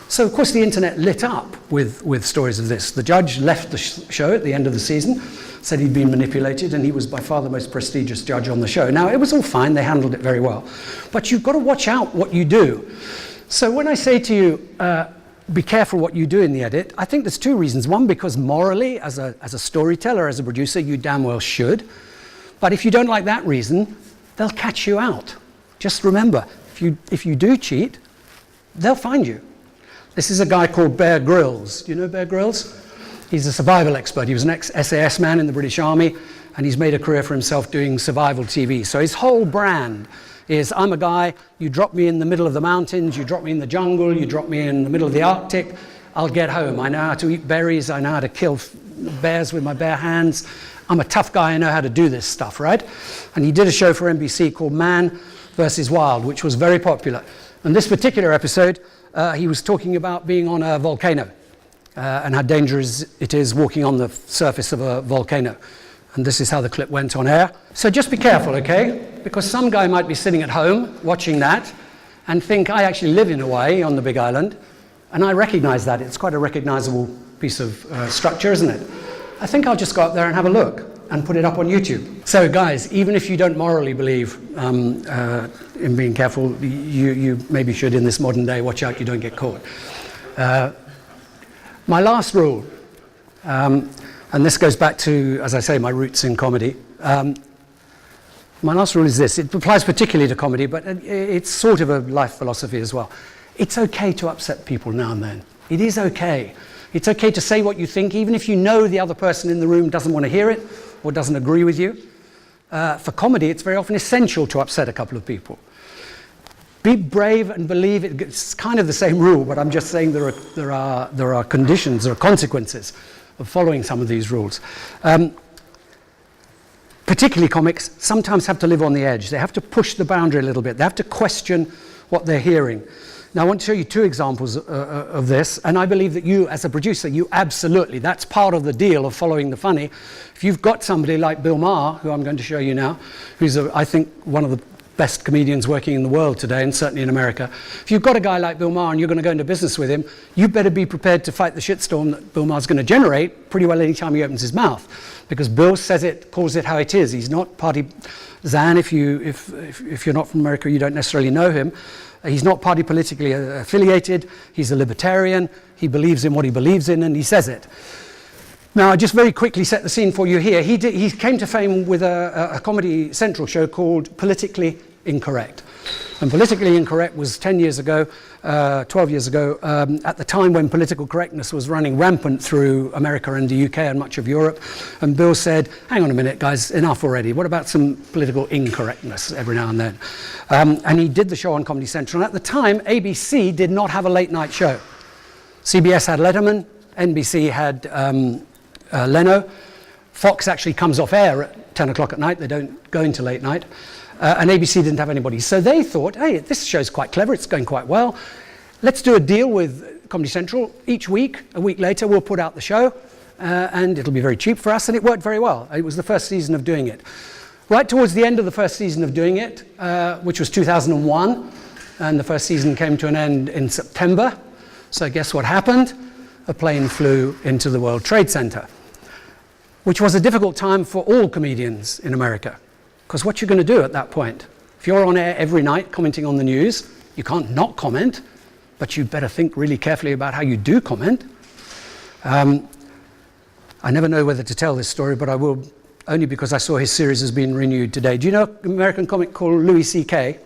So, of course, the internet lit up with stories of this. The judge left the show at the end of the season, said he'd been manipulated, and he was by far the most prestigious judge on the show. Now, it was all fine. They handled it very well. But you've got to watch out what you do. So when I say to you, be careful what you do in the edit, I think there's two reasons. One, because morally, as a storyteller, as a producer, you damn well should. But if you don't like that reason, they'll catch you out. Just remember, if you do cheat, they'll find you. This is a guy called Bear Grylls. Do you know Bear Grylls? He's a survival expert. He was an ex-SAS man in the British Army, and he's made a career for himself doing survival TV. So his whole brand is, I'm a guy, you drop me in the middle of the mountains, you drop me in the jungle, you drop me in the middle of the Arctic, I'll get home. I know how to eat berries, I know how to kill bears with my bare hands. I'm a tough guy, I know how to do this stuff, right? And he did a show for NBC called Man vs. Wild, which was very popular. And this particular episode, he was talking about being on a volcano and how dangerous it is walking on the surface of a volcano. And this is how the clip went on air. So just be careful, okay? Because some guy might be sitting at home watching that and think, I actually live in Hawaii on the Big Island, and I recognize that. It's quite a recognizable piece of structure, isn't it? I think I'll just go up there and have a look and put it up on YouTube. So guys, even if you don't morally believe in being careful, you maybe should in this modern day. Watch out you don't get caught. My last rule, and this goes back to, as I say, my roots in comedy. My last rule is this. It applies particularly to comedy, but it's sort of a life philosophy as well. It's okay to upset people now and then. It is okay. It's okay to say what you think, even if you know the other person in the room doesn't want to hear it or doesn't agree with you. For comedy, it's very often essential to upset a couple of people. Be brave and believe it. It's kind of the same rule, but I'm just saying there are conditions, there are consequences of following some of these rules. Particularly comics sometimes have to live on the edge. They have to push the boundary a little bit. They have to question what they're hearing. Now, I want to show you two examples of this, and I believe that you, as a producer, you absolutely, that's part of the deal of following the funny. If you've got somebody like Bill Maher, who I'm going to show you now, who's, I think, one of the best comedians working in the world today, and certainly in America. If you've got a guy like Bill Maher and you're going to go into business with him, you better be prepared to fight the shitstorm that Bill Maher's going to generate pretty well any time he opens his mouth. Because Bill says it, calls it how it is. He's not partisan. If you're not from America, you don't necessarily know him. He's not party politically affiliated. He's a libertarian. He believes in what he believes in, and he says it. Now, I just very quickly set the scene for you here. He came to fame with a Comedy Central show called Politically Incorrect. And Politically Incorrect was 10 years ago, 12 years ago, at the time when political correctness was running rampant through America and the UK and much of Europe. And Bill said, hang on a minute, guys, enough already. What about some political incorrectness every now and then? And he did the show on Comedy Central. And at the time, ABC did not have a late night show. CBS had Letterman, NBC had Leno. Fox actually comes off air at 10 o'clock at night. They don't go into late night. And ABC didn't have anybody. So they thought, hey, this show's quite clever. It's going quite well. Let's do a deal with Comedy Central. Each week, a week later, we'll put out the show. And it'll be very cheap for us. And it worked very well. It was the first season of doing it. Right towards the end of the first season of doing it, which was 2001, and the first season came to an end in September. So guess what happened? A plane flew into the World Trade Center, which was a difficult time for all comedians in America. Because what you're going to do at that point? If you're on air every night commenting on the news, you can't not comment, but you better think really carefully about how you do comment. I never know whether to tell this story, but I will, only because I saw his series has been renewed today. Do you know an American comic called Louis C.K.?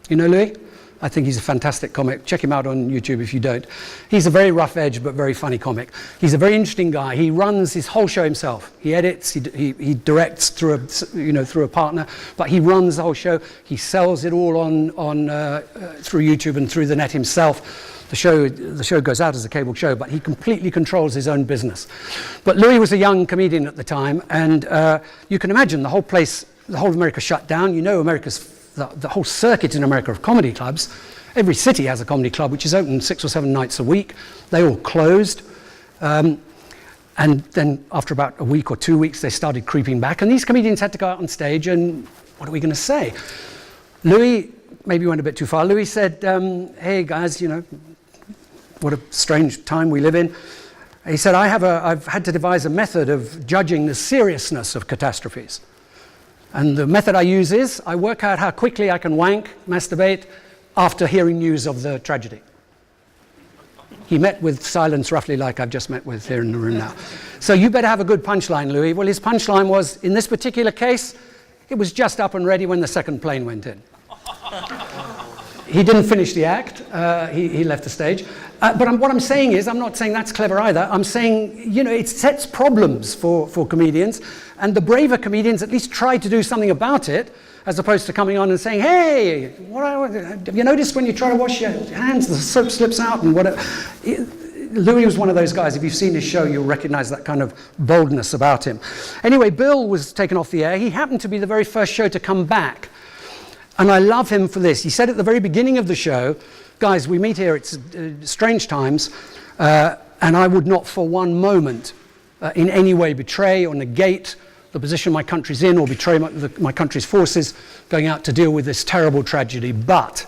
You know Louis? I think he's a fantastic comic. Check him out on YouTube if you don't. He's a very rough-edged but very funny comic. He's a very interesting guy. He runs his whole show himself. He edits, he directs through a partner, but he runs the whole show. He sells it all through YouTube and through the net himself. The show goes out as a cable show, but he completely controls his own business. But Louis was a young comedian at the time, and you can imagine the whole of America shut down. You know, the whole circuit in America of comedy clubs. Every city has a comedy club which is open 6 or 7 nights a week. They all closed. And then after about a week or 2 weeks, they started creeping back. And these comedians had to go out on stage, and what are we going to say? Louis maybe went a bit too far. Louis said, hey guys, what a strange time we live in. He said, I've had to devise a method of judging the seriousness of catastrophes. And the method I use is, I work out how quickly I can wank, masturbate, after hearing news of the tragedy. He met with silence roughly like I've just met with here in the room now. So you better have a good punchline, Louis. Well, his punchline was, in this particular case, it was just up and ready when the second plane went in. He didn't finish the act. He left the stage. But what I'm saying is, I'm not saying that's clever either. I'm saying, it sets problems for comedians. And the braver comedians at least try to do something about it, as opposed to coming on and saying, hey, have you noticed when you try to wash your hands, the soap slips out and whatever. Louis was one of those guys. If you've seen his show, you'll recognize that kind of boldness about him. Anyway, Bill was taken off the air. He happened to be the very first show to come back. And I love him for this. He said at the very beginning of the show, guys, we meet here, it's strange times, and I would not for one moment in any way betray or negate the position my country's in or betray my country's forces going out to deal with this terrible tragedy. But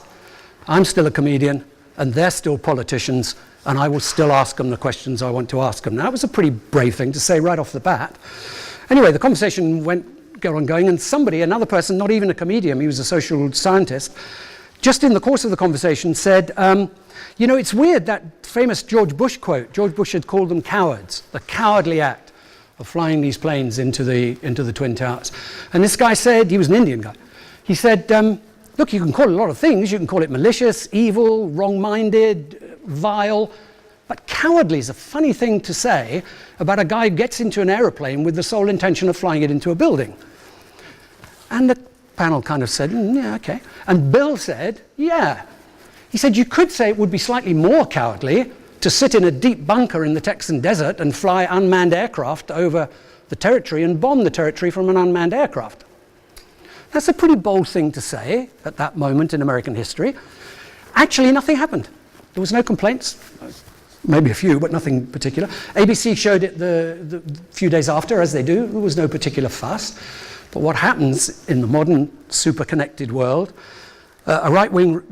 I'm still a comedian, and they're still politicians, and I will still ask them the questions I want to ask them. Now, that was a pretty brave thing to say right off the bat. Anyway, the conversation went on going, and another person, not even a comedian, he was a social scientist, just in the course of the conversation said, it's weird, that famous George Bush quote. George Bush had called them cowards, the cowardly act of flying these planes into the Twin Towers. And this guy said, he was an Indian guy, he said, look, you can call it a lot of things. You can call it malicious, evil, wrong-minded, vile, but cowardly is a funny thing to say about a guy who gets into an aeroplane with the sole intention of flying it into a building. And the panel kind of said, yeah, okay. And Bill said, yeah. He said, you could say it would be slightly more cowardly to sit in a deep bunker in the Texan desert and fly unmanned aircraft over the territory and bomb the territory from an unmanned aircraft. That's a pretty bold thing to say at that moment in American history. Actually, nothing happened. There was no complaints. Maybe a few, but nothing particular. ABC showed it the few days after, as they do. There was no particular fuss. But what happens in the modern super-connected world, a right-wing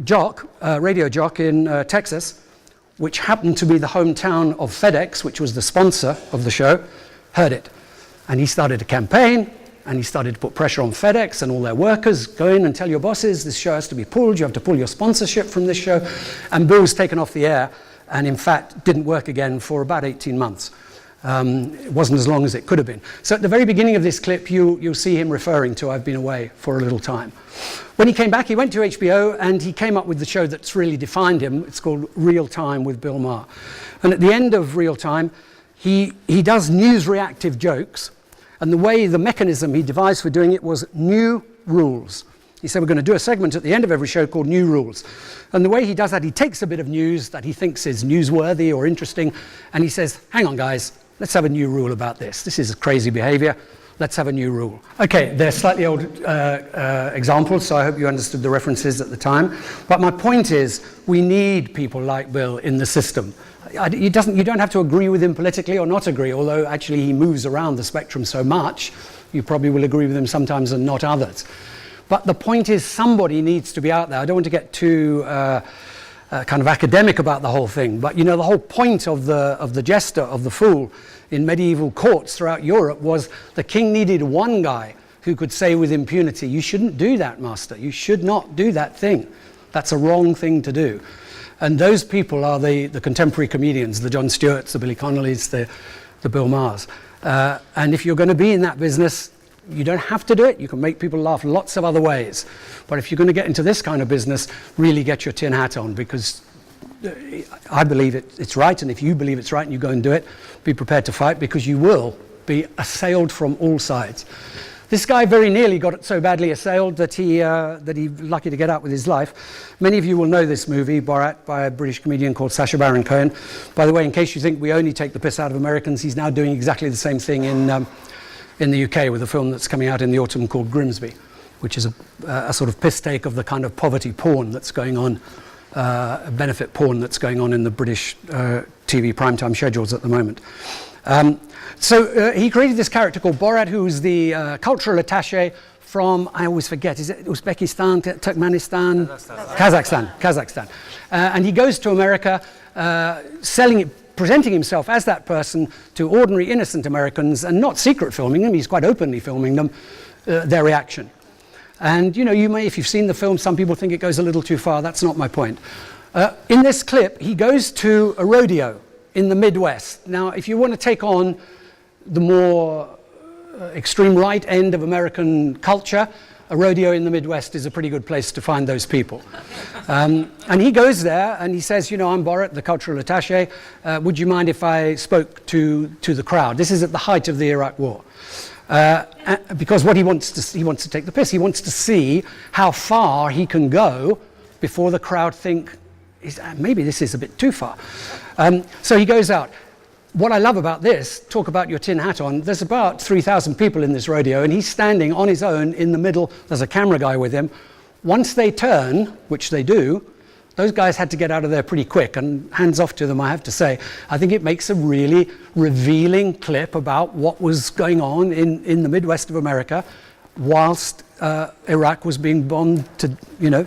radio jock in Texas, which happened to be the hometown of FedEx, which was the sponsor of the show, heard it. And he started a campaign, and he started to put pressure on FedEx and all their workers, go in and tell your bosses, this show has to be pulled, you have to pull your sponsorship from this show. And Bill was taken off the air, and in fact didn't work again for about 18 months. It wasn't as long as it could have been. So at the very beginning of this clip, you'll see him referring to I've been away for a little time. When he came back, he went to HBO and he came up with the show that's really defined him. It's called Real Time with Bill Maher. And at the end of Real Time, he does news reactive jokes. And the mechanism he devised for doing it was new rules. He said, we're going to do a segment at the end of every show called New Rules. And the way he does that, he takes a bit of news that he thinks is newsworthy or interesting, and he says, hang on, guys, let's have a new rule about this. This is crazy behavior. Let's have a new rule. Okay, they're slightly old examples, so I hope you understood the references at the time. But my point is, we need people like Bill in the system. You don't have to agree with him politically or not agree, although actually he moves around the spectrum so much, you probably will agree with him sometimes and not others. But the point is, somebody needs to be out there. I don't want to get too kind of academic about the whole thing, but you know, the whole point of the jester, of the fool in medieval courts throughout Europe was the king needed one guy who could say with impunity, you shouldn't do that, master. You should not do that thing. That's a wrong thing to do. And those people are the contemporary comedians, the Jon Stewarts, the Billy Connellys, the Bill Mahers. And if you're going to be in that business, you don't have to do it. You can make people laugh lots of other ways. But if you're going to get into this kind of business, really get your tin hat on, because I believe it's right. And if you believe it's right and you go and do it, be prepared to fight, because you will be assailed from all sides. This guy very nearly got so badly assailed that he was lucky to get out with his life. Many of you will know this movie, Borat, by a British comedian called Sacha Baron Cohen. By the way, in case you think we only take the piss out of Americans, he's now doing exactly the same thing in the UK with a film that's coming out in the autumn called Grimsby, which is a sort of piss take of the kind of poverty porn that's going on, benefit porn that's going on in the British TV primetime schedules at the moment. So he created this character called Borat, who's the cultural attaché from, I always forget, is it Uzbekistan, Turkmenistan? Kazakhstan. And he goes to America presenting himself as that person to ordinary innocent Americans, and not secret filming them, he's quite openly filming them, their reaction. And you know, you may, if you've seen the film, some people think it goes a little too far. That's not my point. In this clip, he goes to a rodeo in the Midwest. Now, if you want to take on the more extreme right end of American culture, a rodeo in the Midwest is a pretty good place to find those people. And he goes there and he says, you know, I'm Borat, the cultural attaché. Would you mind if I spoke to the crowd? This is at the height of the Iraq War. Because what he wants to take the piss. He wants to see how far he can go before the crowd think, maybe this is a bit too far. So he goes out. What I love about this, talk about your tin hat on, there's about 3,000 people in this rodeo, and he's standing on his own in the middle. There's a camera guy with him. Once they turn, which they do, those guys had to get out of there pretty quick, and hands off to them, I have to say. I think it makes a really revealing clip about what was going on in the Midwest of America whilst Iraq was being bombed to, you know,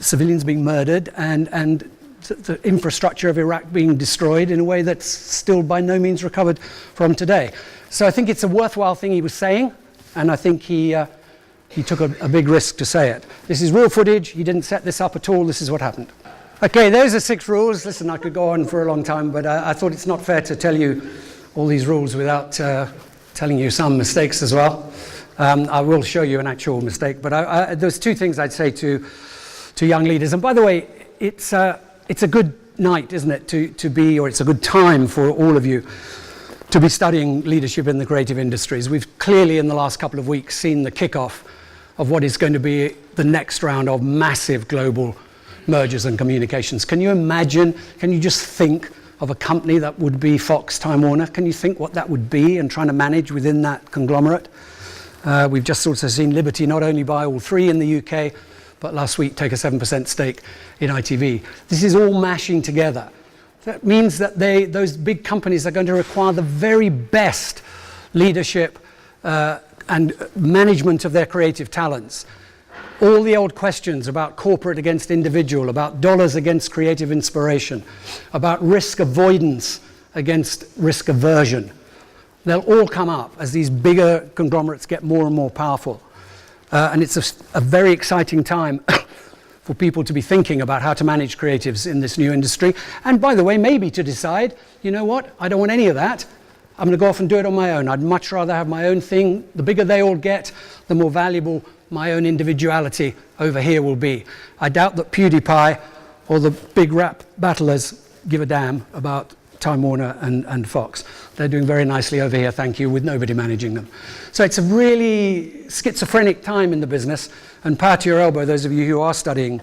civilians being murdered, and the infrastructure of Iraq being destroyed in a way that's still by no means recovered from today. So I think it's a worthwhile thing he was saying, and I think he took a big risk to say it. This is real footage. He didn't set this up at all. This is what happened. Okay, those are 6 rules. Listen, I could go on for a long time, but I thought it's not fair to tell you all these rules without telling you some mistakes as well. I will show you an actual mistake, but there's 2 things I'd say to young leaders. And by the way, it's a good night, isn't it, to be, or it's a good time for all of you to be studying leadership in the creative industries. We've clearly in the last couple of weeks seen the kickoff of what is going to be the next round of massive global mergers and communications. Can you imagine, can you just think of a company that would be Fox, Time Warner? Can you think what that would be and trying to manage within that conglomerate? We've just also seen Liberty not only buy all 3 in the UK, but last week take a 7% stake in ITV. This is all mashing together. That means that those big companies are going to require the very best leadership and management of their creative talents. All the old questions about corporate against individual, about dollars against creative inspiration, about risk avoidance against risk aversion, they'll all come up as these bigger conglomerates get more and more powerful. And it's a very exciting time for people to be thinking about how to manage creatives in this new industry. And by the way, maybe to decide, you know what, I don't want any of that. I'm going to go off and do it on my own. I'd much rather have my own thing. The bigger they all get, the more valuable my own individuality over here will be. I doubt that PewDiePie or the big rap battlers give a damn about Time Warner and Fox. They're doing very nicely over here, thank you, with nobody managing them. So it's a really schizophrenic time in the business, and power to your elbow, those of you who are studying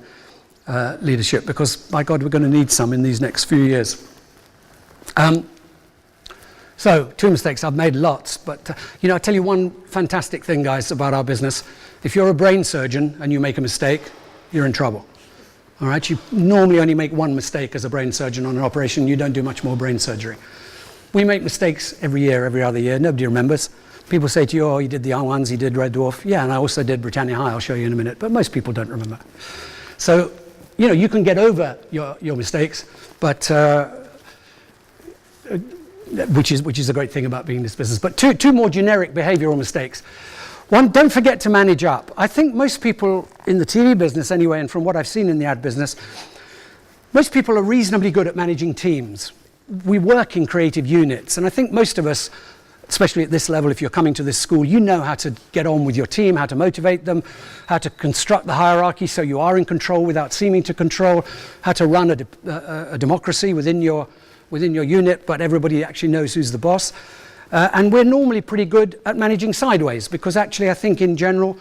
leadership, because by God, we're going to need some in these next few years. So 2 mistakes, I've made lots, but you know, I'll tell you one fantastic thing, guys, about our business. If you're a brain surgeon and you make a mistake, you're in trouble. All right, you normally only make 1 mistake as a brain surgeon on an operation. You don't do much more brain surgery. We make mistakes every year, every other year. Nobody remembers. People say to you, oh, he did the young ones, he did Red Dwarf. Yeah, and I also did Britannia High, I'll show you in a minute, but most people don't remember. So, you know, you can get over your mistakes, but which is a great thing about being in this business. But two more generic behavioral mistakes. One, don't forget to manage up. I think most people in the TV business anyway, and from what I've seen in the ad business, most people are reasonably good at managing teams. We work in creative units, and I think most of us, especially at this level, if you're coming to this school, you know how to get on with your team, how to motivate them, how to construct the hierarchy so you are in control without seeming to control, how to run a democracy within your unit, but everybody actually knows who's the boss. And we're normally pretty good at managing sideways, because actually I think in general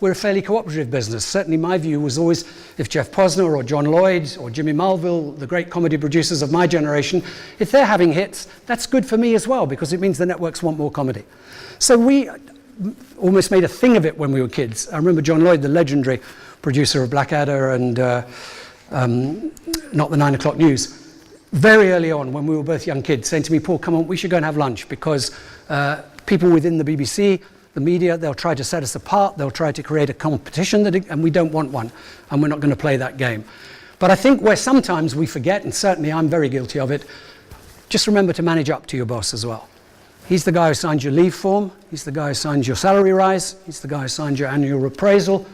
we're a fairly cooperative business. Certainly my view was always, if Jeff Posner or John Lloyd or Jimmy Mulville, the great comedy producers of my generation, if they're having hits, that's good for me as well, because it means the networks want more comedy. So we almost made a thing of it when we were kids. I remember John Lloyd, the legendary producer of Blackadder and Not the 9 O'Clock News, very early on when we were both young kids, saying to me, Paul, come on, we should go and have lunch, because people within the BBC, the media, they'll try to set us apart, they'll try to create a competition, and we don't want one, and we're not going to play that game. But I think where sometimes we forget, and certainly I'm very guilty of it, just remember to manage up to your boss as well. He's the guy who signs your leave form, he's the guy who signs your salary rise, he's the guy who signs your annual appraisal,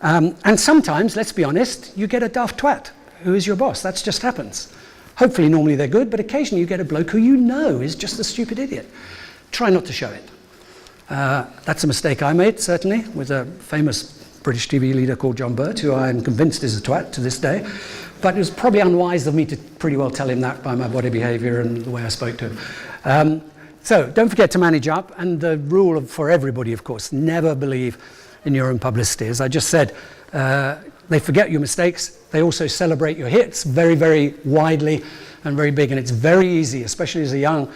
and sometimes, let's be honest, you get a daft twat who is your boss. That just happens. Hopefully normally they're good, but occasionally you get a bloke who you know is just a stupid idiot. Try not to show it. That's a mistake I made, certainly, with a famous British TV leader called John Burt, who I am convinced is a twat to this day. But it was probably unwise of me to pretty well tell him that by my body behaviour and the way I spoke to him. So don't forget to manage up, and the rule for everybody, of course, never believe in your own publicity. As I just said, they forget your mistakes. They also celebrate your hits very, very widely and very big. And it's very easy, especially as a young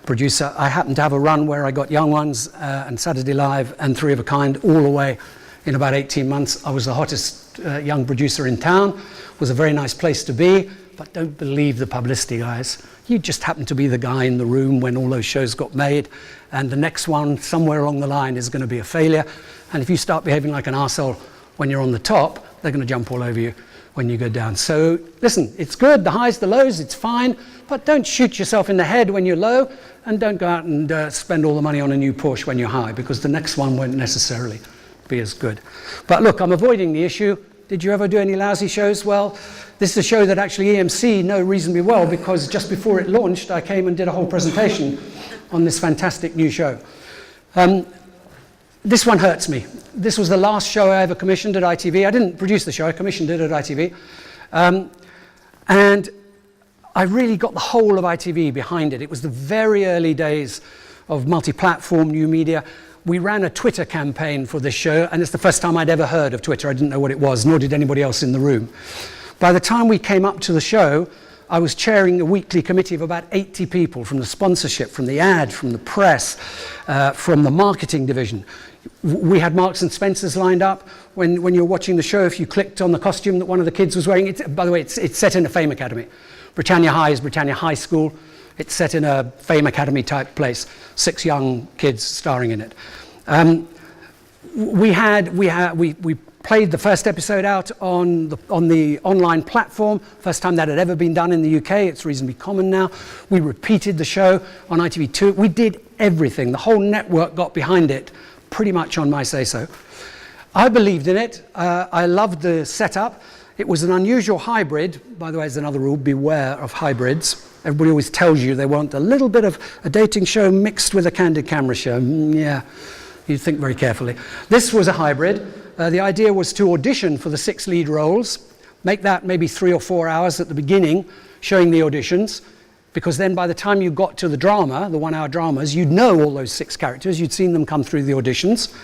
producer. I happened to have a run where I got Young Ones and Saturday Live and Three of a Kind all the way in about 18 months. I was the hottest young producer in town. It was a very nice place to be, but don't believe the publicity, guys. You just happen to be the guy in the room when all those shows got made, and the next one somewhere along the line is going to be a failure. And if you start behaving like an arsehole when you're on the top, they're going to jump all over you when you go down. So listen, it's good, the highs, the lows, it's fine, but don't shoot yourself in the head when you're low, and don't go out and spend all the money on a new Porsche when you're high, because the next one won't necessarily be as good. But look, I'm avoiding the issue. Did you ever do any lousy shows? Well, this is a show that actually EMC know reasonably well, because just before it launched, I came and did a whole presentation on this fantastic new show. This one hurts me. This was the last show I ever commissioned at ITV. I didn't produce the show, I commissioned it at ITV. And I really got the whole of ITV behind it. It was the very early days of multi-platform new media. We ran a Twitter campaign for this show, and it's the first time I'd ever heard of Twitter. I didn't know what it was, nor did anybody else in the room. By the time we came up to the show, I was chairing a weekly committee of about 80 people, from the sponsorship, from the ad, from the press, from the marketing division. We had Marks and Spencer's lined up. When you're watching the show, if you clicked on the costume that one of the kids was wearing, by the way, it's set in a Fame Academy. Britannia High is Britannia High School. It's set in a Fame Academy type place. 6 young kids starring in it. We played the first episode out on the online platform. First time that had ever been done in the UK. It's reasonably common now. We repeated the show on ITV2. We did everything. The whole network got behind it, pretty much on my say-so. I believed in it. I loved the setup. It was an unusual hybrid. By the way, there's another rule: beware of hybrids. Everybody always tells you they want a little bit of a dating show mixed with a candid camera show. Yeah, you think very carefully. This was a hybrid. The idea was to audition for the 6 lead roles, make that maybe 3 or 4 hours at the beginning, showing the auditions, because then by the time you got to the drama, the 1-hour dramas, you'd know all those 6 characters, you'd seen them come through the auditions,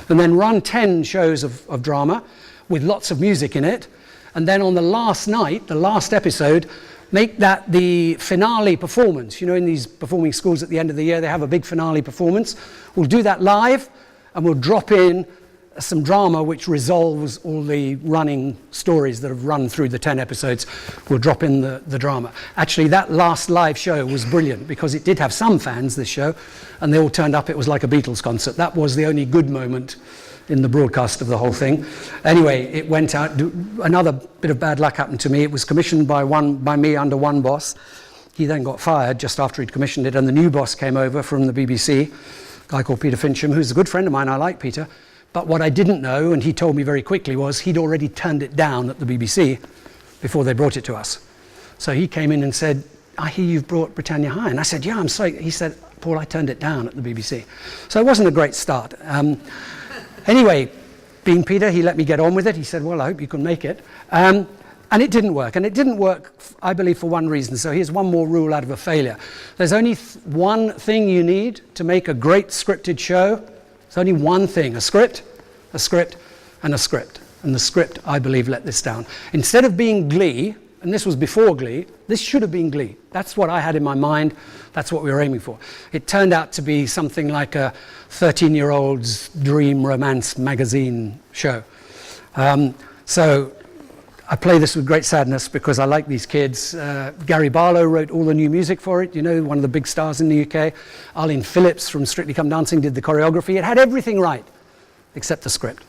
and then run 10 shows of drama with lots of music in it, and then on the last night, the last episode, make that the finale performance. You know, in these performing schools at the end of the year, they have a big finale performance. We'll do that live, and we'll drop in some drama which resolves all the running stories that have run through the 10 episodes. We'll drop in the drama. Actually, that last live show was brilliant because it did have some fans, this show, and they all turned up. It was like a Beatles concert. That was the only good moment in the broadcast of the whole thing. Anyway, it went out. Another bit of bad luck happened to me. It was commissioned by me under one boss. He then got fired just after he'd commissioned it, and the new boss came over from the BBC, a guy called Peter Fincham, who's a good friend of mine. I like Peter. But what I didn't know, and he told me very quickly, was he'd already turned it down at the BBC before they brought it to us. So he came in and said, I hear you've brought Britannia High. And I said, yeah, I'm sorry. He said, Paul, I turned it down at the BBC. So it wasn't a great start. Anyway, being Peter, he let me get on with it. He said, well, I hope you can make it. And it didn't work. And it didn't work, I believe, for one reason. So here's one more rule out of a failure. There's only one thing you need to make a great scripted show. There's only one thing, a script, and a script. And the script, I believe, let this down. Instead of being Glee, and this was before Glee, this should have been Glee. That's what I had in my mind. That's what we were aiming for. It turned out to be something like a 13-year-old's dream romance magazine show. So I play this with great sadness because I like these kids. Gary Barlow wrote all the new music for it, you know, one of the big stars in the UK. Arlene Phillips from Strictly Come Dancing did the choreography. It had everything right, except the script.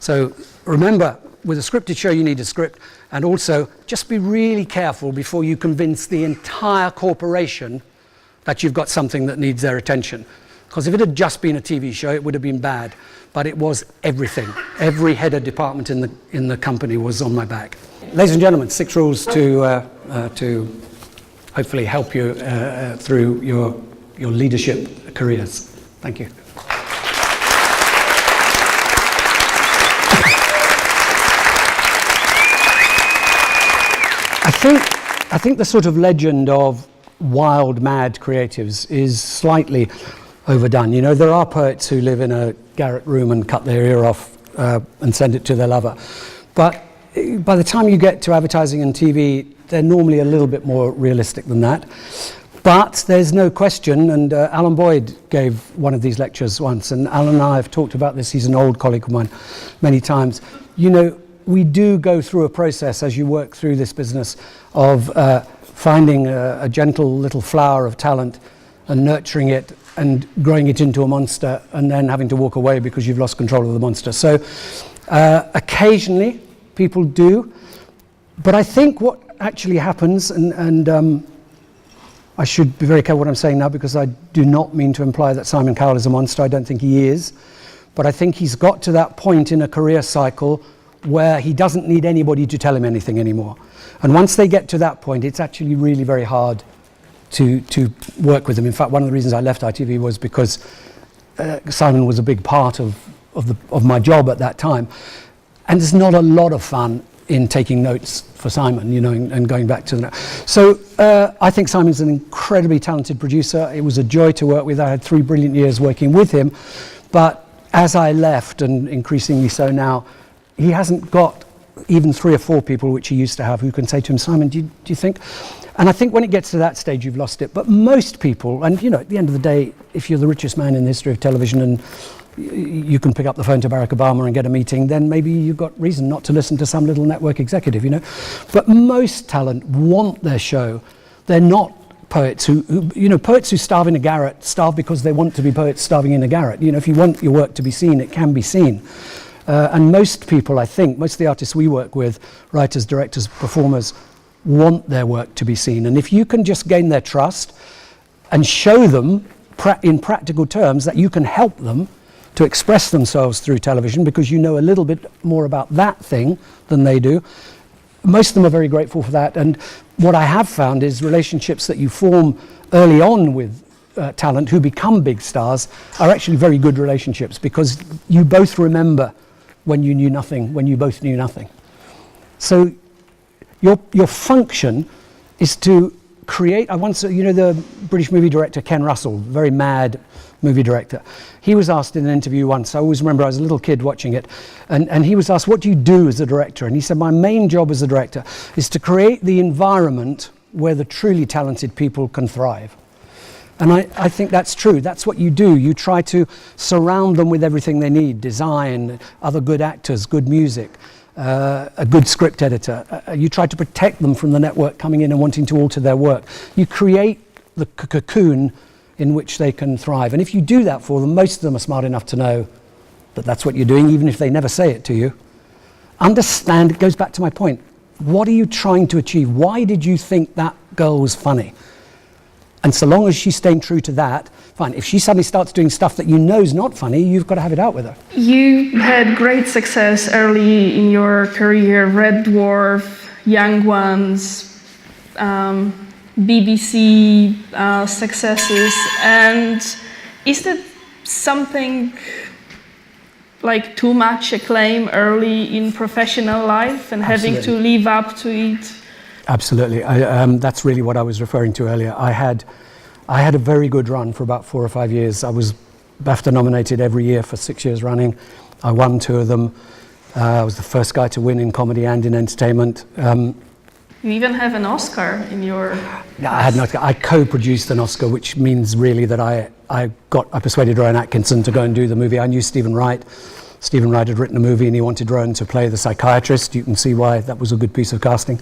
So remember, with a scripted show, you need a script. And also, just be really careful before you convince the entire corporation that you've got something that needs their attention. Because if it had just been a TV show, it would have been bad. But it was everything. Every head of department in the company was on my back. Ladies and gentlemen, 6 rules to hopefully help you through your leadership careers. Thank you. I think the sort of legend of wild, mad creatives is slightly overdone. You know, there are poets who live in a garret room and cut their ear off and send it to their lover. But by the time you get to advertising and TV, they're normally a little bit more realistic than that. But there's no question, and Alan Boyd gave one of these lectures once, and Alan and I have talked about this, he's an old colleague of mine, many times. You know, we do go through a process as you work through this business of finding a gentle little flower of talent and nurturing it and growing it into a monster and then having to walk away because you've lost control of the monster. So occasionally people do, but I think what actually happens, and I should be very careful what I'm saying now because I do not mean to imply that Simon Cowell is a monster. I don't think he is, but I think he's got to that point in a career cycle where he doesn't need anybody to tell him anything anymore. And once they get to that point, it's actually really very hard to work with them. In fact, one of the reasons I left ITV was because Simon was a big part of my job at that time. And there's not a lot of fun in taking notes for Simon, you know, and going back to the note. So I think Simon's an incredibly talented producer. It was a joy to work with. I had 3 brilliant years working with him. But as I left, and increasingly so now, he hasn't got even 3 or 4 people, which he used to have, who can say to him, Simon, do you think? And I think when it gets to that stage, you've lost it. But most people, and you know, at the end of the day, if you're the richest man in the history of television and you can pick up the phone to Barack Obama and get a meeting, then maybe you've got reason not to listen to some little network executive, you know. But most talent want their show. They're not poets who you know, poets who starve in a garret starve because they want to be poets starving in a garret. You know, if you want your work to be seen, it can be seen. And most people, I think, most of the artists we work with, writers, directors, performers, want their work to be seen. And if you can just gain their trust and show them in practical terms that you can help them to express themselves through television because you know a little bit more about that thing than they do, most of them are very grateful for that. And what I have found is relationships that you form early on with talent who become big stars are actually very good relationships because you both remember when you knew nothing, when you both knew nothing. So your function is to create. I once, you know, the British movie director Ken Russell, very mad movie director. He was asked in an interview once, I always remember I was a little kid watching it, and he was asked, what do you do as a director? And he said, my main job as a director is to create the environment where the truly talented people can thrive. And I think that's true. That's what you do. You try to surround them with everything they need: design, other good actors, good music, a good script editor. You try to protect them from the network coming in and wanting to alter their work. You create the cocoon in which they can thrive. And if you do that for them, most of them are smart enough to know that that's what you're doing, even if they never say it to you. Understand, it goes back to my point. What are you trying to achieve? Why did you think that girl was funny? And so long as she's staying true to that, fine. If she suddenly starts doing stuff that you know is not funny, you've got to have it out with her. You had great success early in your career, Red Dwarf, Young Ones, BBC successes. And is that something like too much acclaim early in professional life and having to live up to it? Absolutely. That's really what I was referring to earlier. I had a very good run for about 4 or 5 years. I was BAFTA nominated every year for 6 years running. I won 2 of them. I was the first guy to win in comedy and in entertainment. You even have an Oscar in your... I had no. I co-produced an Oscar, which means really that I persuaded Rowan Atkinson to go and do the movie. I knew Stephen Wright. Stephen Wright had written a movie and he wanted Rowan to play the psychiatrist. You can see why that was a good piece of casting.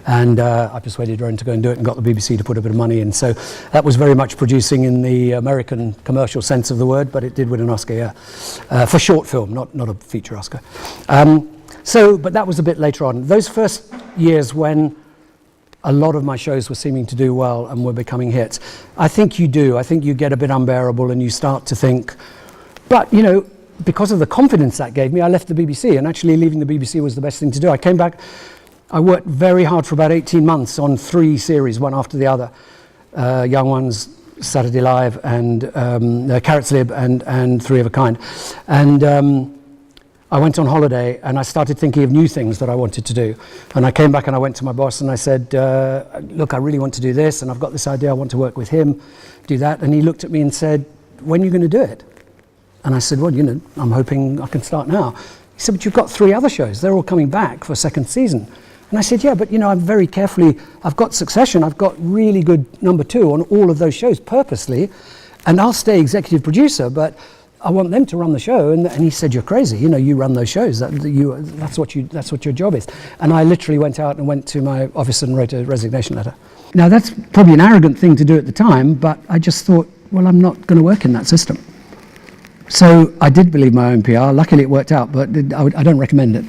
And I persuaded Rowan to go and do it and got the BBC to put a bit of money in. So that was very much producing in the American commercial sense of the word, but it did win an Oscar, yeah. For short film, not a feature Oscar. But that was a bit later on. Those first years when a lot of my shows were seeming to do well and were becoming hits, I think you do. I think you get a bit unbearable and you start to think, but you know, because of the confidence that gave me, I left the BBC, and actually leaving the BBC was the best thing to do. I came back, I worked very hard for about 18 months on 3 series, one after the other. Young Ones, Saturday Live, and Carrots Lib, and Three of a Kind. And I went on holiday and I started thinking of new things that I wanted to do. And I came back and I went to my boss and I said, look, I really want to do this, and I've got this idea, I want to work with him, do that. And he looked at me and said, when are you going to do it? And I said, well, you know, I'm hoping I can start now. He said, but you've got 3 other shows. They're all coming back for a second season. And I said, yeah, but you know, I've got Succession, I've got really good number 2 on all of those shows purposely, and I'll stay executive producer, but I want them to run the show. And he said, you're crazy, you know, you run those shows, that's what your job is. And I literally went out and went to my office and wrote a resignation letter. Now that's probably an arrogant thing to do at the time, but I just thought, well, I'm not going to work in that system. So I did believe my own PR. Luckily it worked out, but I don't recommend it.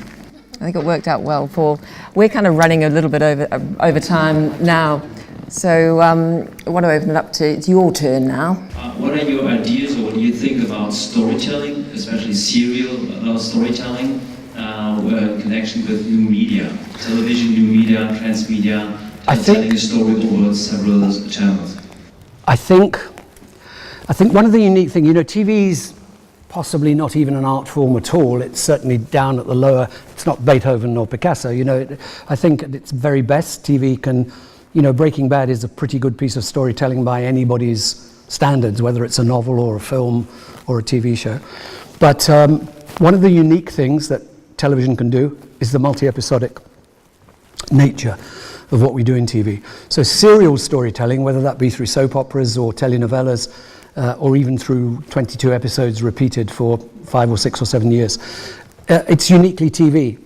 I think it worked out well, Paul. We're kind of running a little bit over time now. So I want to open it up to, it's your turn now. What are your ideas, or what do you think about storytelling, especially serial storytelling, in connection with new media, television, new media, transmedia, telling a story over several channels? I think one of the unique things, you know, TV's possibly not even an art form at all. It's certainly down at the lower, it's not Beethoven or Picasso, you know. I think at its very best, TV can, you know, Breaking Bad is a pretty good piece of storytelling by anybody's standards, whether it's a novel or a film or a TV show. But one of the unique things that television can do is the multi-episodic nature of what we do in TV. So serial storytelling, whether that be through soap operas or telenovelas, or even through 22 episodes repeated for 5 or 6 or 7 years. It's uniquely TV.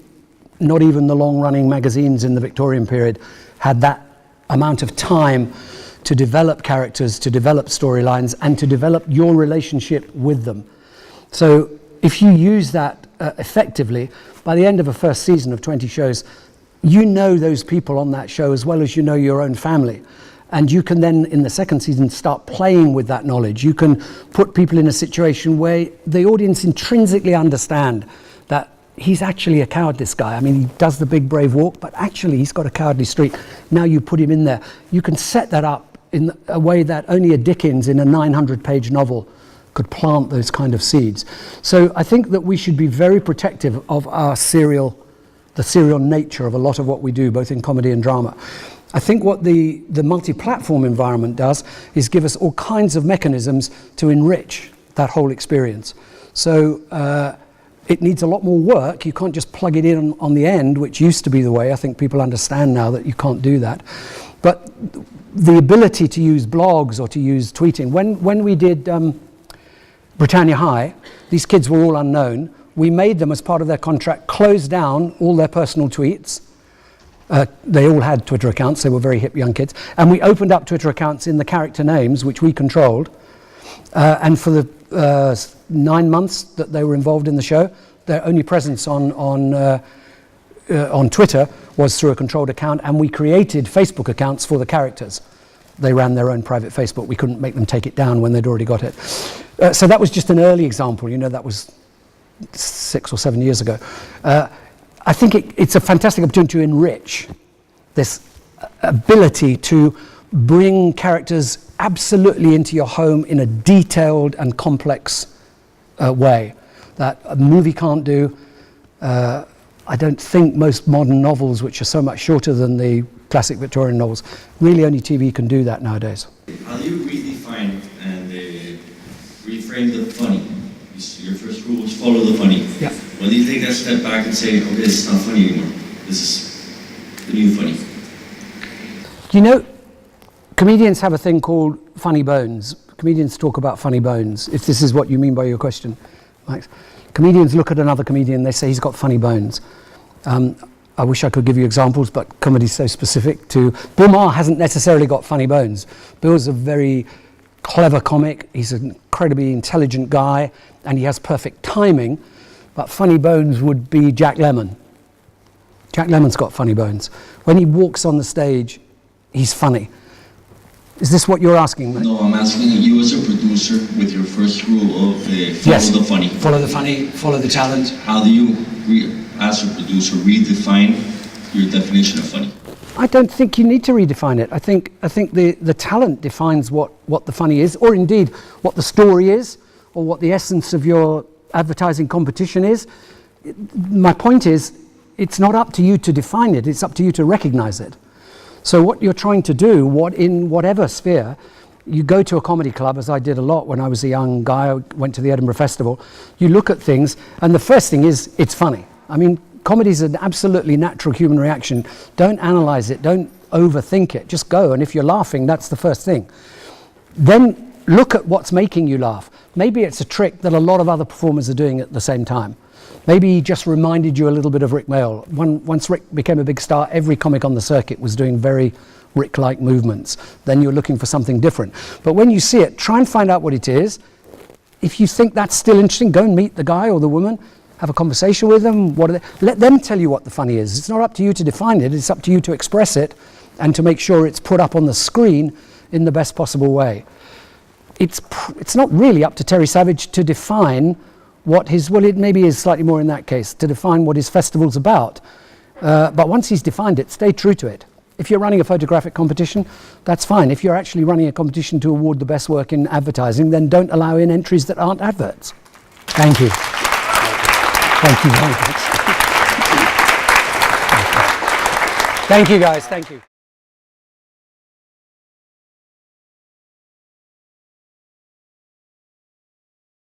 Not even the long-running magazines in the Victorian period had that amount of time to develop characters, to develop storylines, and to develop your relationship with them. So if you use that effectively, by the end of a first season of 20 shows, you know those people on that show as well as you know your own family. And you can then, in the second season, start playing with that knowledge. You can put people in a situation where the audience intrinsically understand that he's actually a coward, this guy. I mean, he does the big brave walk, but actually he's got a cowardly streak. Now you put him in there. You can set that up in a way that only a Dickens in a 900-page novel could plant those kind of seeds. So I think that we should be very protective of our the serial nature of a lot of what we do, both in comedy and drama. I think what the multi-platform environment does is give us all kinds of mechanisms to enrich that whole experience. So it needs a lot more work. You can't just plug it in on the end, which used to be the way. I think people understand now that you can't do that. But the ability to use blogs or to use tweeting, when we did Britannia High, these kids were all unknown. We made them, as part of their contract, close down all their personal tweets. They all had Twitter accounts, they were very hip young kids. And we opened up Twitter accounts in the character names, which we controlled. And for the 9 months that they were involved in the show, their only presence on Twitter was through a controlled account, and we created Facebook accounts for the characters. They ran their own private Facebook. We couldn't make them take it down when they'd already got it. So that was just an early example, you know, that was 6 or 7 years ago. I think it's a fantastic opportunity to enrich this ability to bring characters absolutely into your home in a detailed and complex way that a movie can't do. I don't think most modern novels, which are so much shorter than the classic Victorian novels, really only TV can do that nowadays. How do you redefine and reframe the funny? Your first rule was follow the funny. Yeah. When do you take that step back and say, okay, this is not funny anymore. This is the new funny? You know, comedians have a thing called funny bones. Comedians talk about funny bones, if this is what you mean by your question, Max. Comedians look at another comedian, they say he's got funny bones. I wish I could give you examples, but comedy's so specific to... Bill Maher hasn't necessarily got funny bones. Bill's a very clever comic, he's an incredibly intelligent guy, and he has perfect timing, but funny bones would be Jack Lemmon. Jack Lemmon's got funny bones. When he walks on the stage, he's funny. Is this what you're asking, mate? No, I'm asking you as a producer with your first rule of follow the funny. Follow the funny, follow the talent. How do you, as a producer, redefine your definition of funny? I don't think you need to redefine it. I think the talent defines what the funny is, or indeed what the story is, or what the essence of your advertising competition is. My point is, it's not up to you to define it, it's up to you to recognize it. So what you're trying to do, in whatever sphere, you go to a comedy club, as I did a lot when I was a young guy, I went to the Edinburgh Festival, you look at things, and the first thing is, it's funny. I mean, comedy is an absolutely natural human reaction. Don't analyze it, don't overthink it, just go, and if you're laughing, that's the first thing. Then look at what's making you laugh. Maybe it's a trick that a lot of other performers are doing at the same time. Maybe he just reminded you a little bit of Rick Mayall. Once Rick became a big star, every comic on the circuit was doing very Rick-like movements. Then you're looking for something different. But when you see it, try and find out what it is. If you think that's still interesting, go and meet the guy or the woman, have a conversation with them. Let them tell you what the funny is. It's not up to you to define it, it's up to you to express it and to make sure it's put up on the screen in the best possible way. It's not really up to Terry Savage to define what his, well, it maybe is slightly more in that case, to define what his festival's about. But once he's defined it, stay true to it. If you're running a photographic competition, that's fine. If you're actually running a competition to award the best work in advertising, then don't allow in entries that aren't adverts. Thank you. Thank you very much. Thank you, guys. Thank you.